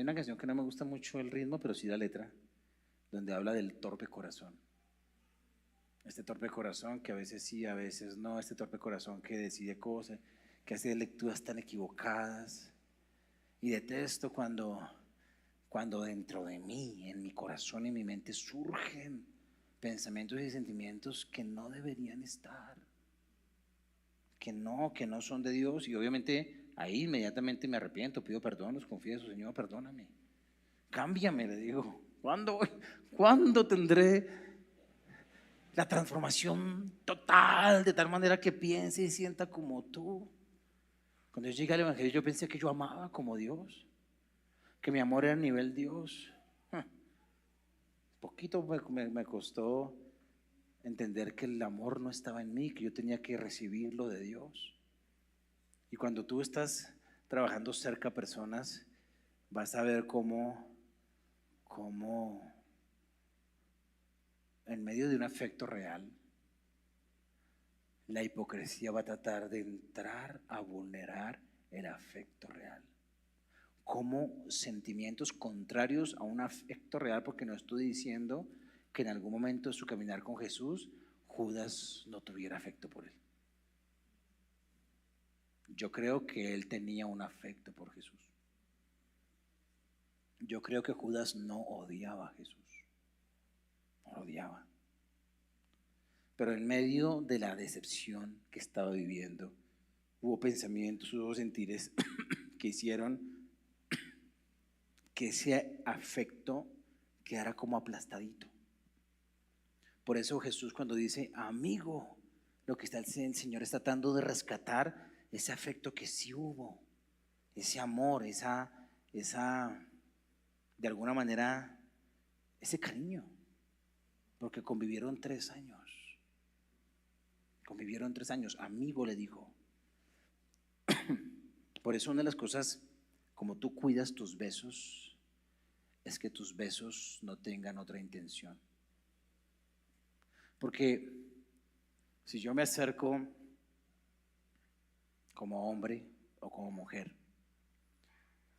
una canción que no me gusta mucho el ritmo, pero sí la letra, donde habla del torpe corazón. Este torpe corazón que a veces sí, a veces no, este torpe corazón que decide cosas, que hace lecturas tan equivocadas. Y detesto cuando dentro de mí, en mi corazón y en mi mente surgen pensamientos y sentimientos que no deberían estar, que no son de Dios, y obviamente ahí inmediatamente me arrepiento, pido perdón, los confieso, Señor, perdóname, cámbiame, le digo. ¿Cuándo tendré la transformación total de tal manera que piense y sienta como tú? Cuando yo llegué al Evangelio yo pensé que yo amaba como Dios, que mi amor era a nivel Dios. Poquito me costó entender que el amor no estaba en mí, que yo tenía que recibirlo de Dios. Y cuando tú estás trabajando cerca a personas, vas a ver cómo en medio de un afecto real, la hipocresía va a tratar de entrar a vulnerar el afecto real. Como sentimientos contrarios a un afecto real, porque no estoy diciendo que en algún momento de su caminar con Jesús, Judas no tuviera afecto por él. Yo creo que él tenía un afecto por Jesús. Yo creo que Judas no odiaba a Jesús, no lo odiaba. Pero en medio de la decepción que estaba viviendo, hubo pensamientos, hubo sentires que hicieron que ese afecto quedara como aplastadito. Por eso Jesús, cuando dice amigo, lo que está el Señor está tratando de rescatar ese afecto que sí hubo, ese amor, esa de alguna manera, ese cariño, porque convivieron 3 años. Convivieron 3 años, amigo le dijo. Por eso una de las cosas, como tú cuidas tus besos, es que tus besos no tengan otra intención. Porque si yo me acerco como hombre o como mujer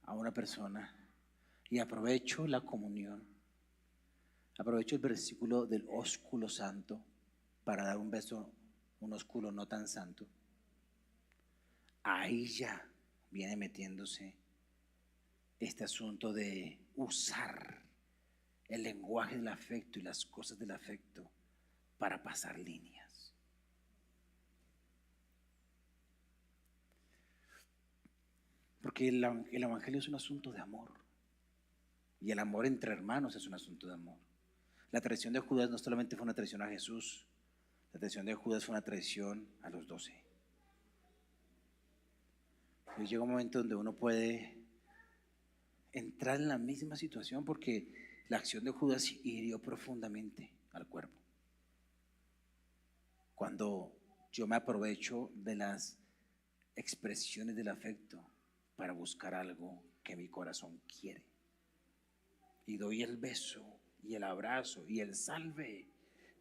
a una persona y aprovecho la comunión, aprovecho el versículo del ósculo santo para dar un beso, un ósculo no tan santo, ahí ya viene metiéndose este asunto de usar el lenguaje del afecto y las cosas del afecto para pasar líneas. Porque el evangelio es un asunto de amor, y el amor entre hermanos es un asunto de amor. La traición de Judas no solamente fue una traición a Jesús, la traición de Judas fue una traición a los 12. Y llega un momento donde uno puede entrar en la misma situación, porque la acción de Judas hirió profundamente al cuerpo. Cuando yo me aprovecho de las expresiones del afecto para buscar algo que mi corazón quiere, y doy el beso y el abrazo y el salve,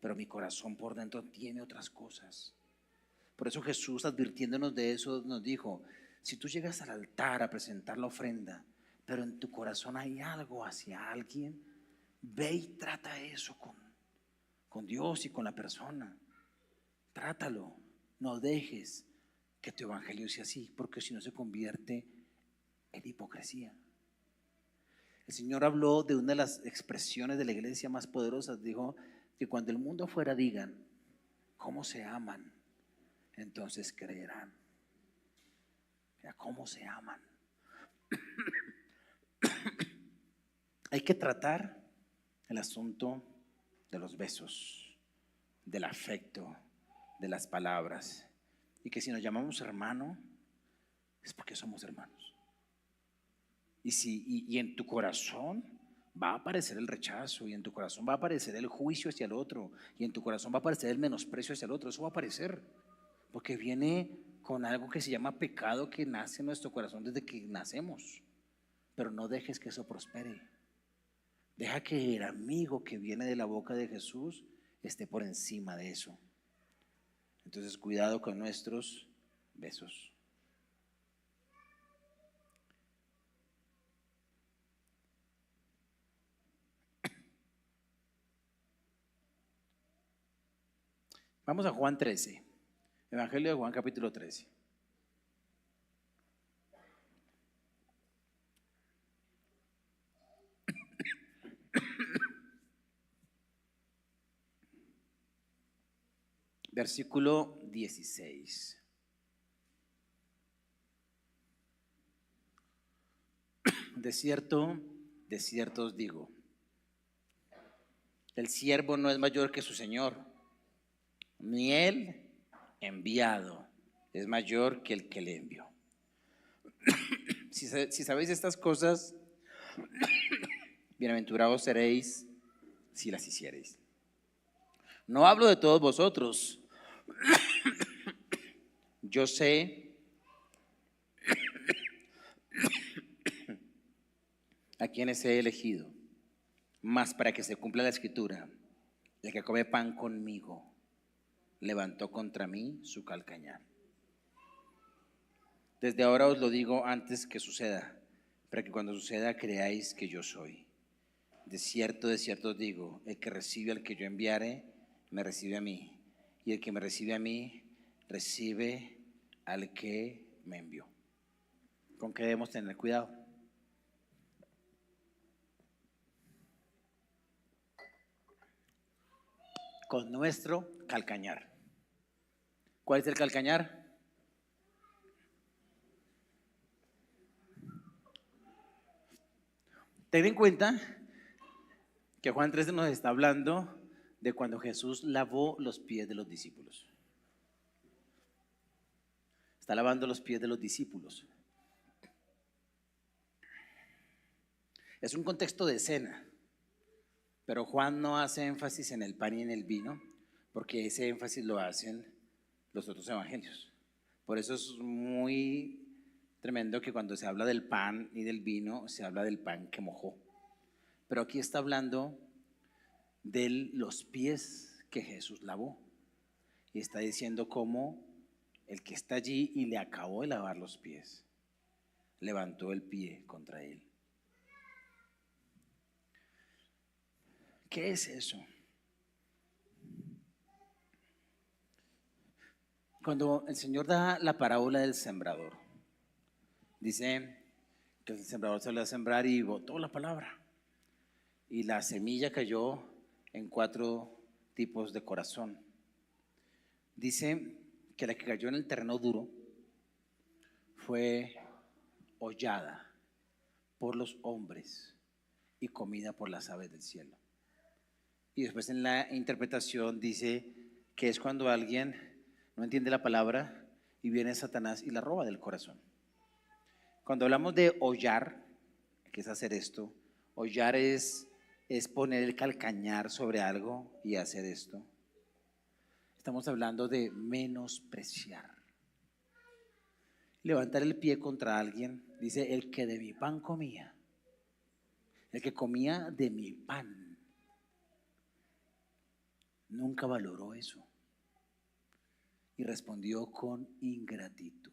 pero mi corazón por dentro tiene otras cosas. Por eso Jesús, advirtiéndonos de eso, nos dijo: si tú llegas al altar a presentar la ofrenda, pero en tu corazón hay algo hacia alguien, ve y trata eso con Dios y con la persona. Trátalo, no dejes que tu evangelio sea así, porque si no se convierte en hipocresía. El Señor habló de una de las expresiones de la iglesia más poderosas. Dijo que cuando el mundo afuera digan cómo se aman, entonces creerán. Mira cómo se aman. Hay que tratar el asunto de los besos, del afecto, de las palabras, y que si nos llamamos hermano es porque somos hermanos. Y en tu corazón va a aparecer el rechazo, y en tu corazón va a aparecer el juicio hacia el otro, y en tu corazón va a aparecer el menosprecio hacia el otro. Eso va a aparecer porque viene con algo que se llama pecado, que nace en nuestro corazón desde que nacemos. Pero no dejes que eso prospere. Deja que el amigo que viene de la boca de Jesús esté por encima de eso. Entonces, cuidado con nuestros besos. Vamos a Juan 13, Evangelio de Juan capítulo 13. Versículo 16. De cierto os digo, el siervo no es mayor que su señor, ni el enviado es mayor que el que le envió. Si sabéis estas cosas, Bienaventurados seréis si las hiciereis. No hablo de todos vosotros. Yo sé a quienes he elegido, mas para que se cumpla la escritura, el que come pan conmigo levantó contra mí su calcañar. Desde ahora os lo digo antes que suceda, para que cuando suceda creáis que yo soy. De cierto os digo, el que recibe al que yo enviare, me recibe a mí, y el que me recibe a mí, recibe al que me envió. ¿Con qué debemos tener cuidado? Con nuestro calcañar. ¿Cuál es el calcañar? Ten en cuenta que Juan 13 nos está hablando de cuando Jesús lavó los pies de los discípulos. Está lavando los pies de los discípulos. Es un contexto de cena, pero Juan no hace énfasis en el pan y en el vino, porque ese énfasis lo hacen los otros evangelios. Por eso es muy tremendo que cuando se habla del pan y del vino, se habla del pan que mojó. Pero aquí está hablando de los pies que Jesús lavó. Y está diciendo cómo el que está allí y le acabó de lavar los pies, levantó el pie contra él. ¿Qué es eso? Cuando el Señor da la parábola del sembrador, dice que el sembrador salió a sembrar y botó la palabra. Y la semilla cayó en 4 tipos de corazón. Dice que la que cayó en el terreno duro fue hollada por los hombres y comida por las aves del cielo. Y después en la interpretación dice que es cuando alguien no entiende la palabra y viene Satanás y la roba del corazón. Cuando hablamos de hollar, ¿qué es hacer esto? Hollar es poner el calcañar sobre algo y hacer esto. Estamos hablando de menospreciar. Levantar el pie contra alguien, dice, el que de mi pan comía, el que comía de mi pan, nunca valoró eso y respondió con ingratitud.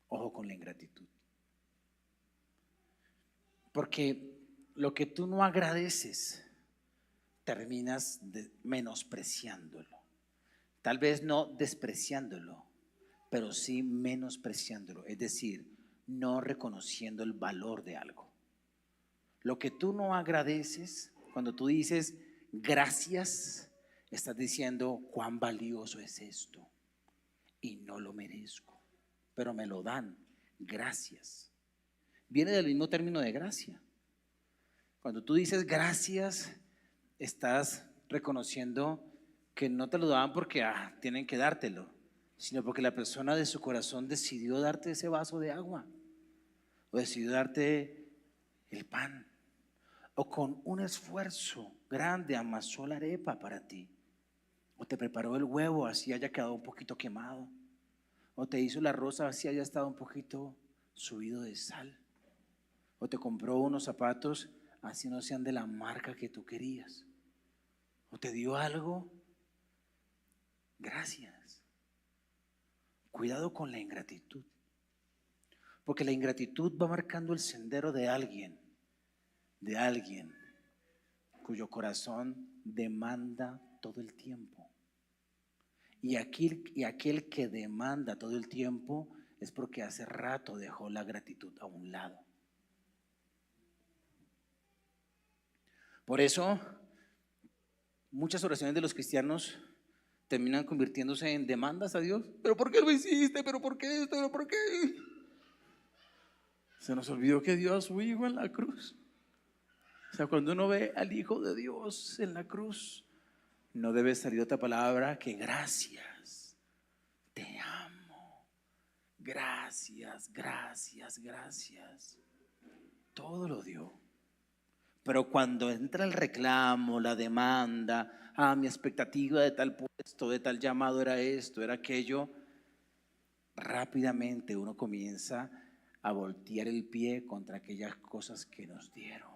Ojo con la ingratitud. Porque lo que tú no agradeces, terminas menospreciándolo. Tal vez no despreciándolo, pero sí menospreciándolo. Es decir, no reconociendo el valor de algo. Lo que tú no agradeces, cuando tú dices gracias, estás diciendo cuán valioso es esto y no lo merezco, pero me lo dan, gracias. Viene del mismo término de gracia. Cuando tú dices gracias, estás reconociendo que no te lo daban porque tienen que dártelo, sino porque la persona de su corazón decidió darte ese vaso de agua, o decidió darte el pan, o con un esfuerzo grande amasó la arepa para ti, o te preparó el huevo así haya quedado un poquito quemado, o te hizo la rosa así haya estado un poquito subido de sal, o te compró unos zapatos así no sean de la marca que tú querías, o te dio algo. Gracias. Cuidado con la ingratitud, porque la ingratitud va marcando el sendero de alguien cuyo corazón demanda todo el tiempo. Y aquel que demanda todo el tiempo es porque hace rato dejó la gratitud a un lado. Por eso, muchas oraciones de los cristianos terminan convirtiéndose en demandas a Dios. ¿Pero por qué lo hiciste? ¿Pero por qué esto? ¿Pero por qué? Se nos olvidó que dio a su Hijo en la cruz. O sea, cuando uno ve al Hijo de Dios en la cruz, no debe salir otra palabra que gracias, te amo, gracias, gracias, gracias. todo lo dio. Pero cuando entra el reclamo, la demanda, mi expectativa de tal puesto, de tal llamado era esto, era aquello, rápidamente uno comienza a voltear el pie contra aquellas cosas que nos dieron.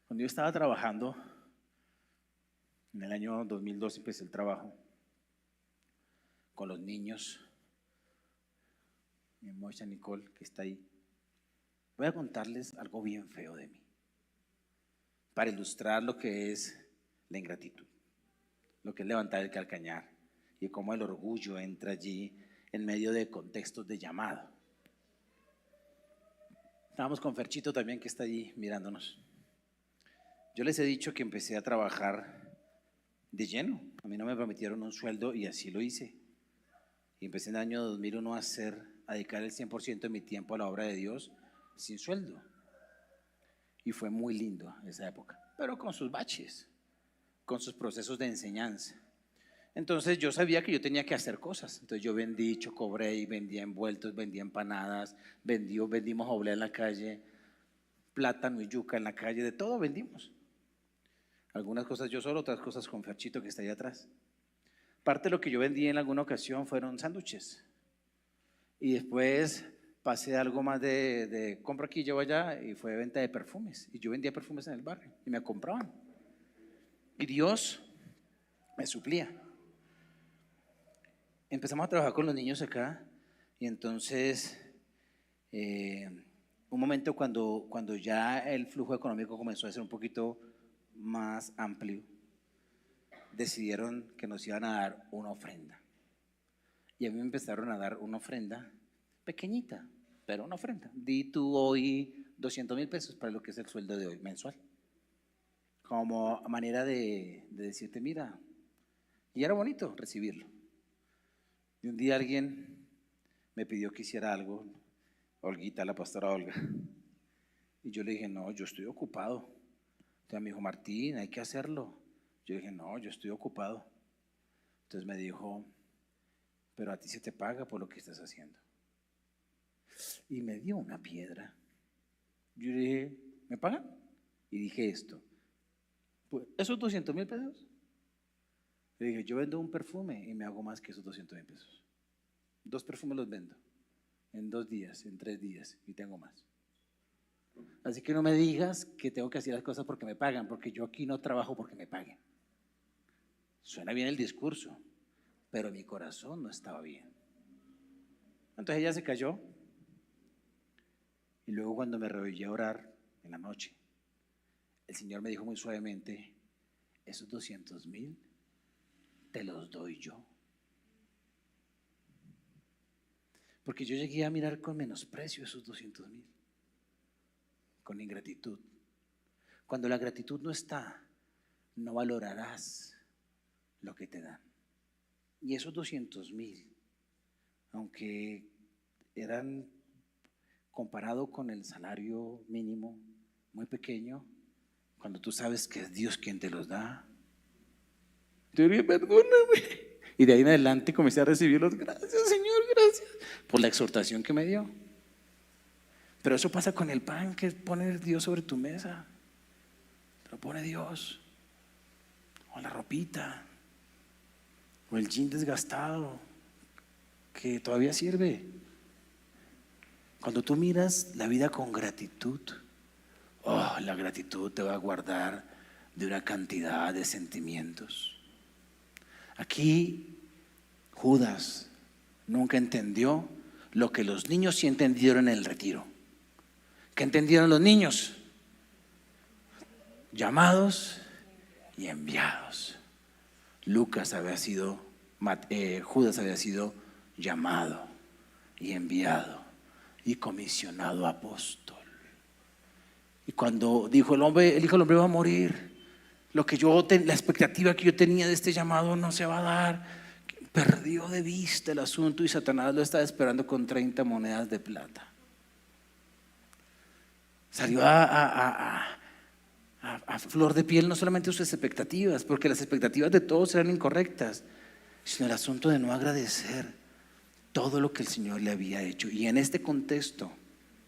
Cuando yo estaba trabajando, en el año 2002 empecé el trabajo con los niños. Mi mocha Nicole, que está ahí. Voy a contarles algo bien feo de mí, para ilustrar lo que es la ingratitud, lo que es levantar el calcañar y cómo el orgullo entra allí en medio de contextos de llamado. Estábamos con Ferchito también, que está allí mirándonos. Yo les he dicho que empecé a trabajar de lleno. A mí no me prometieron un sueldo y así lo hice. Y empecé en el año 2001 a dedicar el 100% de mi tiempo a la obra de Dios sin sueldo. Y fue muy lindo esa época, pero con sus baches, con sus procesos de enseñanza. Entonces yo sabía que yo tenía que hacer cosas. Entonces yo vendí chocobrey, vendía envueltos, vendía empanadas, vendimos oblea en la calle, plátano y yuca en la calle, de todo vendimos. Algunas cosas yo solo, otras cosas con Ferchito, que está ahí atrás. Parte de lo que yo vendí en alguna ocasión fueron sándwiches. Y después pasé algo más de compra aquí, llevo allá, y fue venta de perfumes. Y yo vendía perfumes en el barrio y me compraban. Y Dios me suplía. Empezamos a trabajar con los niños acá y entonces un momento cuando ya el flujo económico comenzó a ser un poquito más amplio, decidieron que nos iban a dar una ofrenda. Y a mí me empezaron a dar una ofrenda pequeñita, pero una ofrenda. Di tú hoy 200,000 pesos para lo que es el sueldo de hoy, mensual. Como manera de decirte, mira, y era bonito recibirlo. Y un día alguien me pidió que hiciera algo, Olguita, la pastora Olga. Y yo le dije, no, yo estoy ocupado. Entonces me dijo, Martín, hay que hacerlo. Yo dije, no, yo estoy ocupado. Entonces me dijo, pero a ti se te paga por lo que estás haciendo. Y me dio una piedra. Yo dije, ¿me pagan? Y dije esto, pues, ¿esos 200,000 pesos? Le dije, yo vendo un perfume y me hago más que esos 200,000 pesos. 2 perfumes los vendo en 2 días, en 3 días y tengo más. Así que no me digas que tengo que hacer las cosas porque me pagan, porque yo aquí no trabajo porque me paguen. Suena bien el discurso, pero mi corazón no estaba bien. Entonces ella se cayó y luego cuando me arrodillé a orar en la noche, el Señor me dijo muy suavemente, esos 200,000 te los doy yo. Porque yo llegué a mirar con menosprecio esos 200,000, con ingratitud. Cuando la gratitud no está, no valorarás lo que te dan. Y esos 200,000, aunque eran comparado con el salario mínimo muy pequeño, cuando tú sabes que es Dios quien te los da, yo dije, perdóname. Y de ahí en adelante comencé a recibirlos. Gracias, Señor, gracias por la exhortación que me dio. Pero eso pasa con el pan que pone Dios sobre tu mesa. Lo pone Dios. O la ropita. O el jean desgastado que todavía sirve. Cuando tú miras la vida con gratitud, la gratitud te va a guardar de una cantidad de sentimientos. Aquí Judas nunca entendió lo que los niños sí entendieron en el retiro. ¿Qué entendieron los niños? Llamados y enviados. Judas había sido llamado y enviado y comisionado apóstol. Y cuando dijo el Hijo del Hombre va a morir, la expectativa que yo tenía de este llamado no se va a dar. Perdió de vista el asunto y Satanás lo estaba esperando con 30 monedas de plata. Salió a flor de piel no solamente sus expectativas, porque las expectativas de todos eran incorrectas, sino el asunto de no agradecer todo lo que el Señor le había hecho. Y en este contexto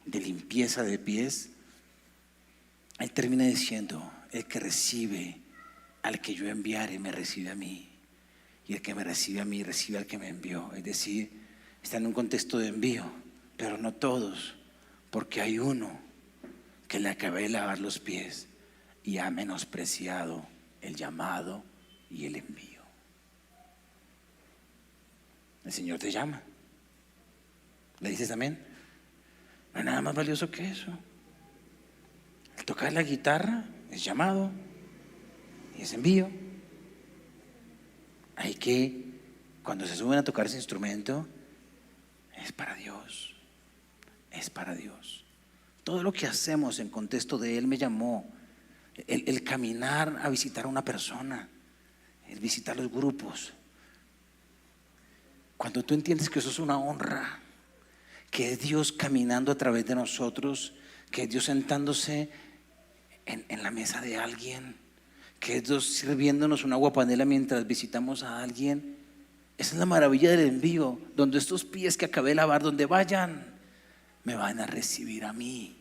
de limpieza de pies, Él termina diciendo: el que recibe al que yo enviare me recibe a mí, y el que me recibe a mí recibe al que me envió. Es decir, está en un contexto de envío, pero no todos, porque hay uno que le acabé de lavar los pies y ha menospreciado el llamado y el envío. El Señor te llama. ¿Le dices amén? No hay nada más valioso que eso. El tocar la guitarra es llamado y es envío. Hay que, cuando se suben a tocar ese instrumento, es para Dios. Es para Dios. Todo lo que hacemos en contexto de Él me llamó. El caminar a visitar a una persona, el visitar los grupos. Cuando tú entiendes que eso es una honra, que es Dios caminando a través de nosotros, que es Dios sentándose en la mesa de alguien, que es Dios sirviéndonos una aguapanela mientras visitamos a alguien. Esa es la maravilla del envío, donde estos pies que acabé de lavar, donde vayan, me van a recibir a mí.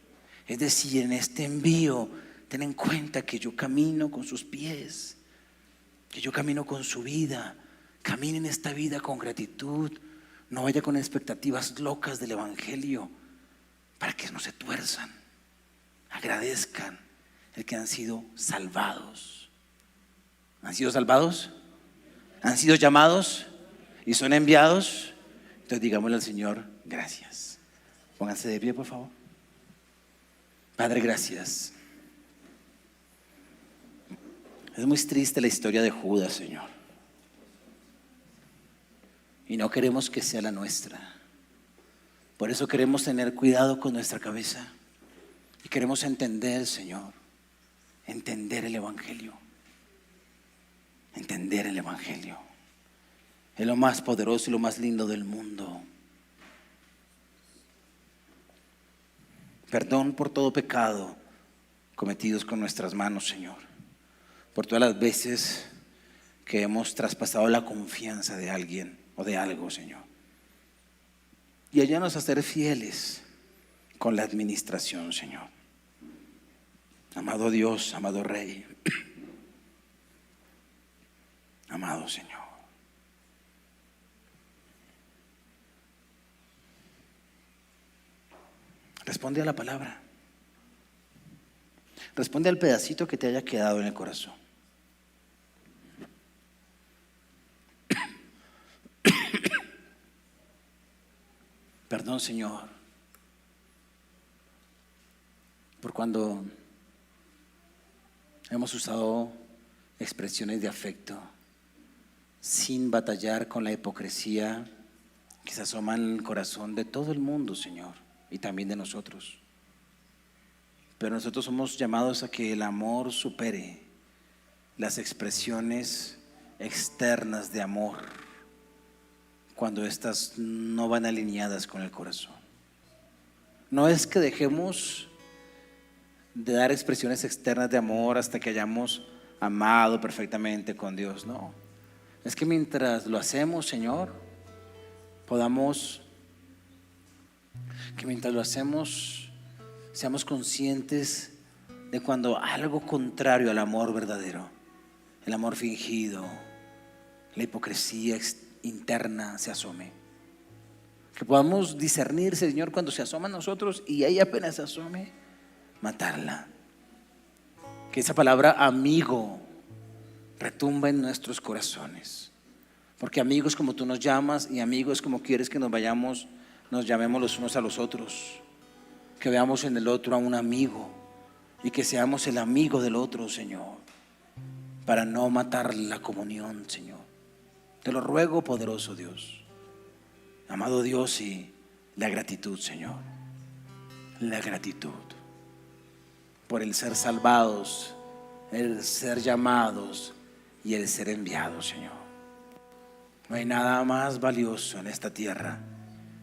Es decir, en este envío, ten en cuenta que yo camino con sus pies, que yo camino con su vida. Camine en esta vida con gratitud. No vaya con expectativas locas del evangelio, para que no se tuerzan. Agradezcan el que han sido salvados. ¿Han sido salvados? ¿Han sido llamados? ¿Y son enviados? Entonces digámosle al Señor: gracias. Pónganse de pie, por favor. Padre, gracias. Es muy triste la historia de Judas, Señor, y no queremos que sea la nuestra. Por eso queremos tener cuidado con nuestra cabeza y queremos entender, Señor, entender el evangelio. Entender el evangelio es lo más poderoso y lo más lindo del mundo. Perdón por todo pecado cometidos con nuestras manos, Señor, por todas las veces que hemos traspasado la confianza de alguien o de algo, Señor. Y ayúdanos a ser fieles con la administración, Señor. Amado Dios, amado Rey, amado Señor. Responde a la palabra. Responde al pedacito que te haya quedado en el corazón. Perdón, Señor, por cuando hemos usado expresiones de afecto sin batallar con la hipocresía que se asoma en el corazón de todo el mundo, Señor, y también de nosotros. Pero nosotros somos llamados a que el amor supere las expresiones externas de amor cuando estas no van alineadas con el corazón. No es que dejemos de dar expresiones externas de amor hasta que hayamos amado perfectamente con Dios, no. Es que mientras lo hacemos, Señor, que mientras lo hacemos seamos conscientes de cuando algo contrario al amor verdadero, el amor fingido, la hipocresía interna se asome. Que podamos discernir, Señor, cuando se asoma a nosotros y ahí apenas se asome, matarla. Que esa palabra amigo retumba en nuestros corazones. Porque amigos como tú nos llamas y amigos como quieres que nos llamemos los unos a los otros. Que veamos en el otro a un amigo y que seamos el amigo del otro, Señor, para no matar la comunión, Señor. Te lo ruego, poderoso Dios. Amado Dios, y la gratitud, Señor. La gratitud por el ser salvados, el ser llamados y el ser enviados, Señor. No hay nada más valioso en esta tierra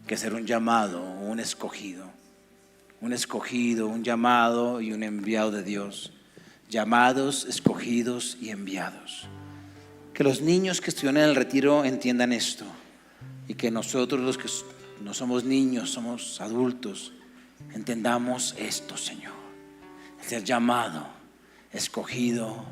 que ser un llamado, un escogido, un llamado y un enviado de Dios. Llamados, escogidos y enviados. Que los niños que estuvieron en el retiro entiendan esto y que nosotros los que no somos niños, somos adultos, entendamos esto, Señor. Ser llamado, escogido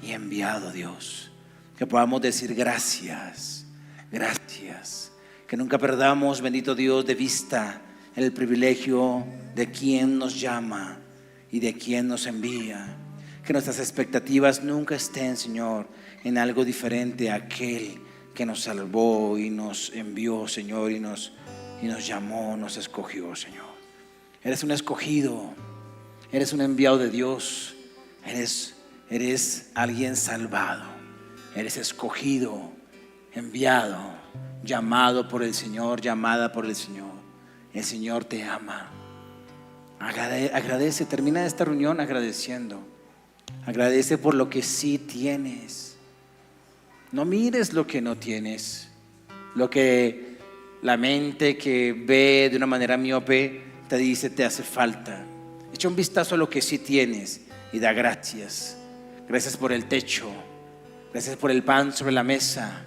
y enviado, Dios. Que podamos decir gracias, gracias. Que nunca perdamos, bendito Dios, de vista el privilegio de quien nos llama y de quien nos envía. Que nuestras expectativas nunca estén, Señor, en algo diferente a aquel que nos salvó y nos envió, Señor, y nos llamó, nos escogió, Señor. Eres un escogido, eres un enviado de Dios, eres alguien salvado, eres escogido, enviado, llamado por el Señor, llamada por el Señor. El Señor te ama. Agradece, termina esta reunión agradeciendo. Agradece por lo que sí tienes. No mires lo que no tienes, lo que la mente que ve de una manera miope te dice te hace falta. Echa un vistazo a lo que sí tienes y da gracias. Gracias por el techo, gracias por el pan sobre la mesa,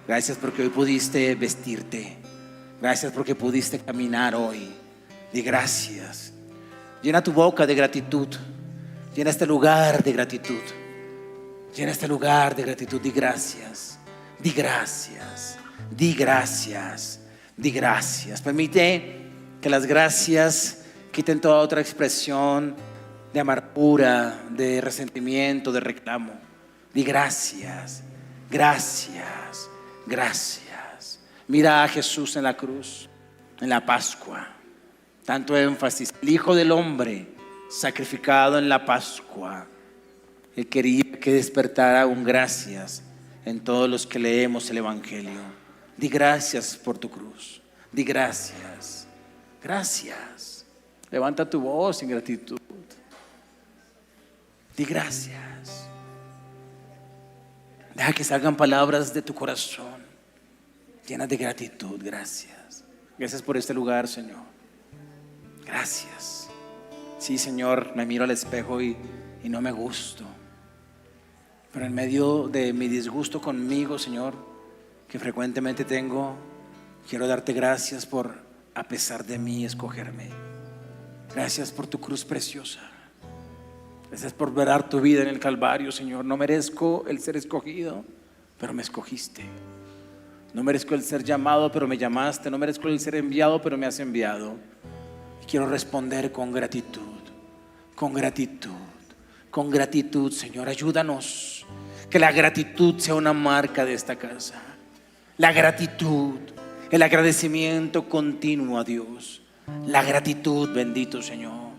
gracias porque hoy pudiste vestirte, gracias porque pudiste caminar hoy. Di gracias. Llena tu boca de gratitud. Llena este lugar de gratitud. Llena este lugar de gratitud. Di gracias. Di gracias. Di gracias. Di gracias. Permite que las gracias quiten toda otra expresión de amargura, de resentimiento, de reclamo. Di gracias. Gracias. Gracias. Mira a Jesús en la cruz, en la Pascua. Tanto énfasis. El Hijo del Hombre sacrificado en la Pascua. Él quería que despertara un gracias en todos los que leemos el Evangelio. Di gracias por tu cruz. Di gracias. Gracias. Levanta tu voz en gratitud. Di gracias. Deja que salgan palabras de tu corazón llenas de gratitud. Gracias. Gracias por este lugar, Señor. Gracias. Sí, Señor, me miro al espejo y no me gusto. Pero en medio de mi disgusto conmigo, Señor, que frecuentemente tengo, quiero darte gracias por, a pesar de mí, escogerme. Gracias por tu cruz preciosa. Gracias por verar tu vida en el Calvario, Señor. No merezco el ser escogido, pero me escogiste. No merezco el ser llamado, pero me llamaste. No merezco el ser enviado, pero me has enviado. Y quiero responder con gratitud, con gratitud, con gratitud, Señor. Ayúdanos. Que la gratitud sea una marca de esta casa. La gratitud, el agradecimiento continuo a Dios. La gratitud, bendito Señor.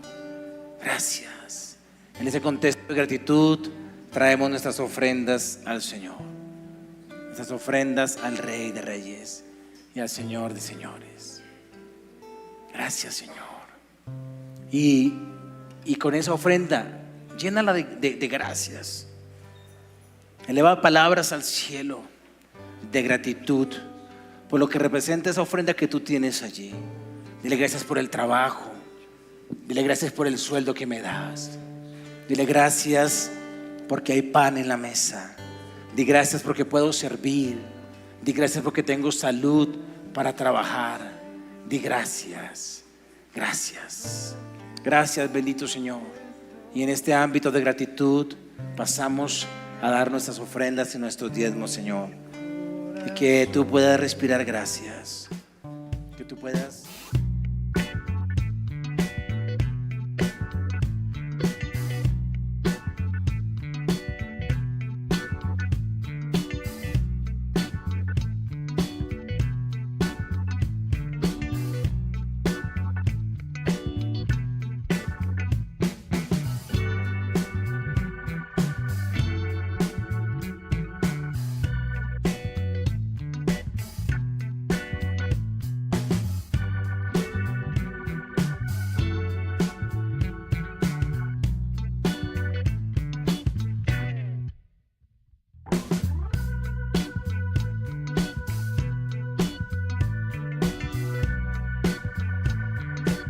Gracias. En ese contexto de gratitud traemos nuestras ofrendas al Señor. Nuestras ofrendas al Rey de Reyes y al Señor de Señores. Gracias, Señor. Y con esa ofrenda, llénala de gracias. Eleva palabras al cielo de gratitud por lo que representa esa ofrenda que tú tienes allí. Dile gracias por el trabajo. Dile gracias por el sueldo que me das. Dile gracias porque hay pan en la mesa. Di gracias porque puedo servir. Di gracias porque tengo salud para trabajar. Di gracias. Gracias. Gracias, bendito Señor. Y en este ámbito de gratitud pasamos a dar nuestras ofrendas y nuestros diezmos, Señor. Y que tú puedas respirar gracias. Que tú puedas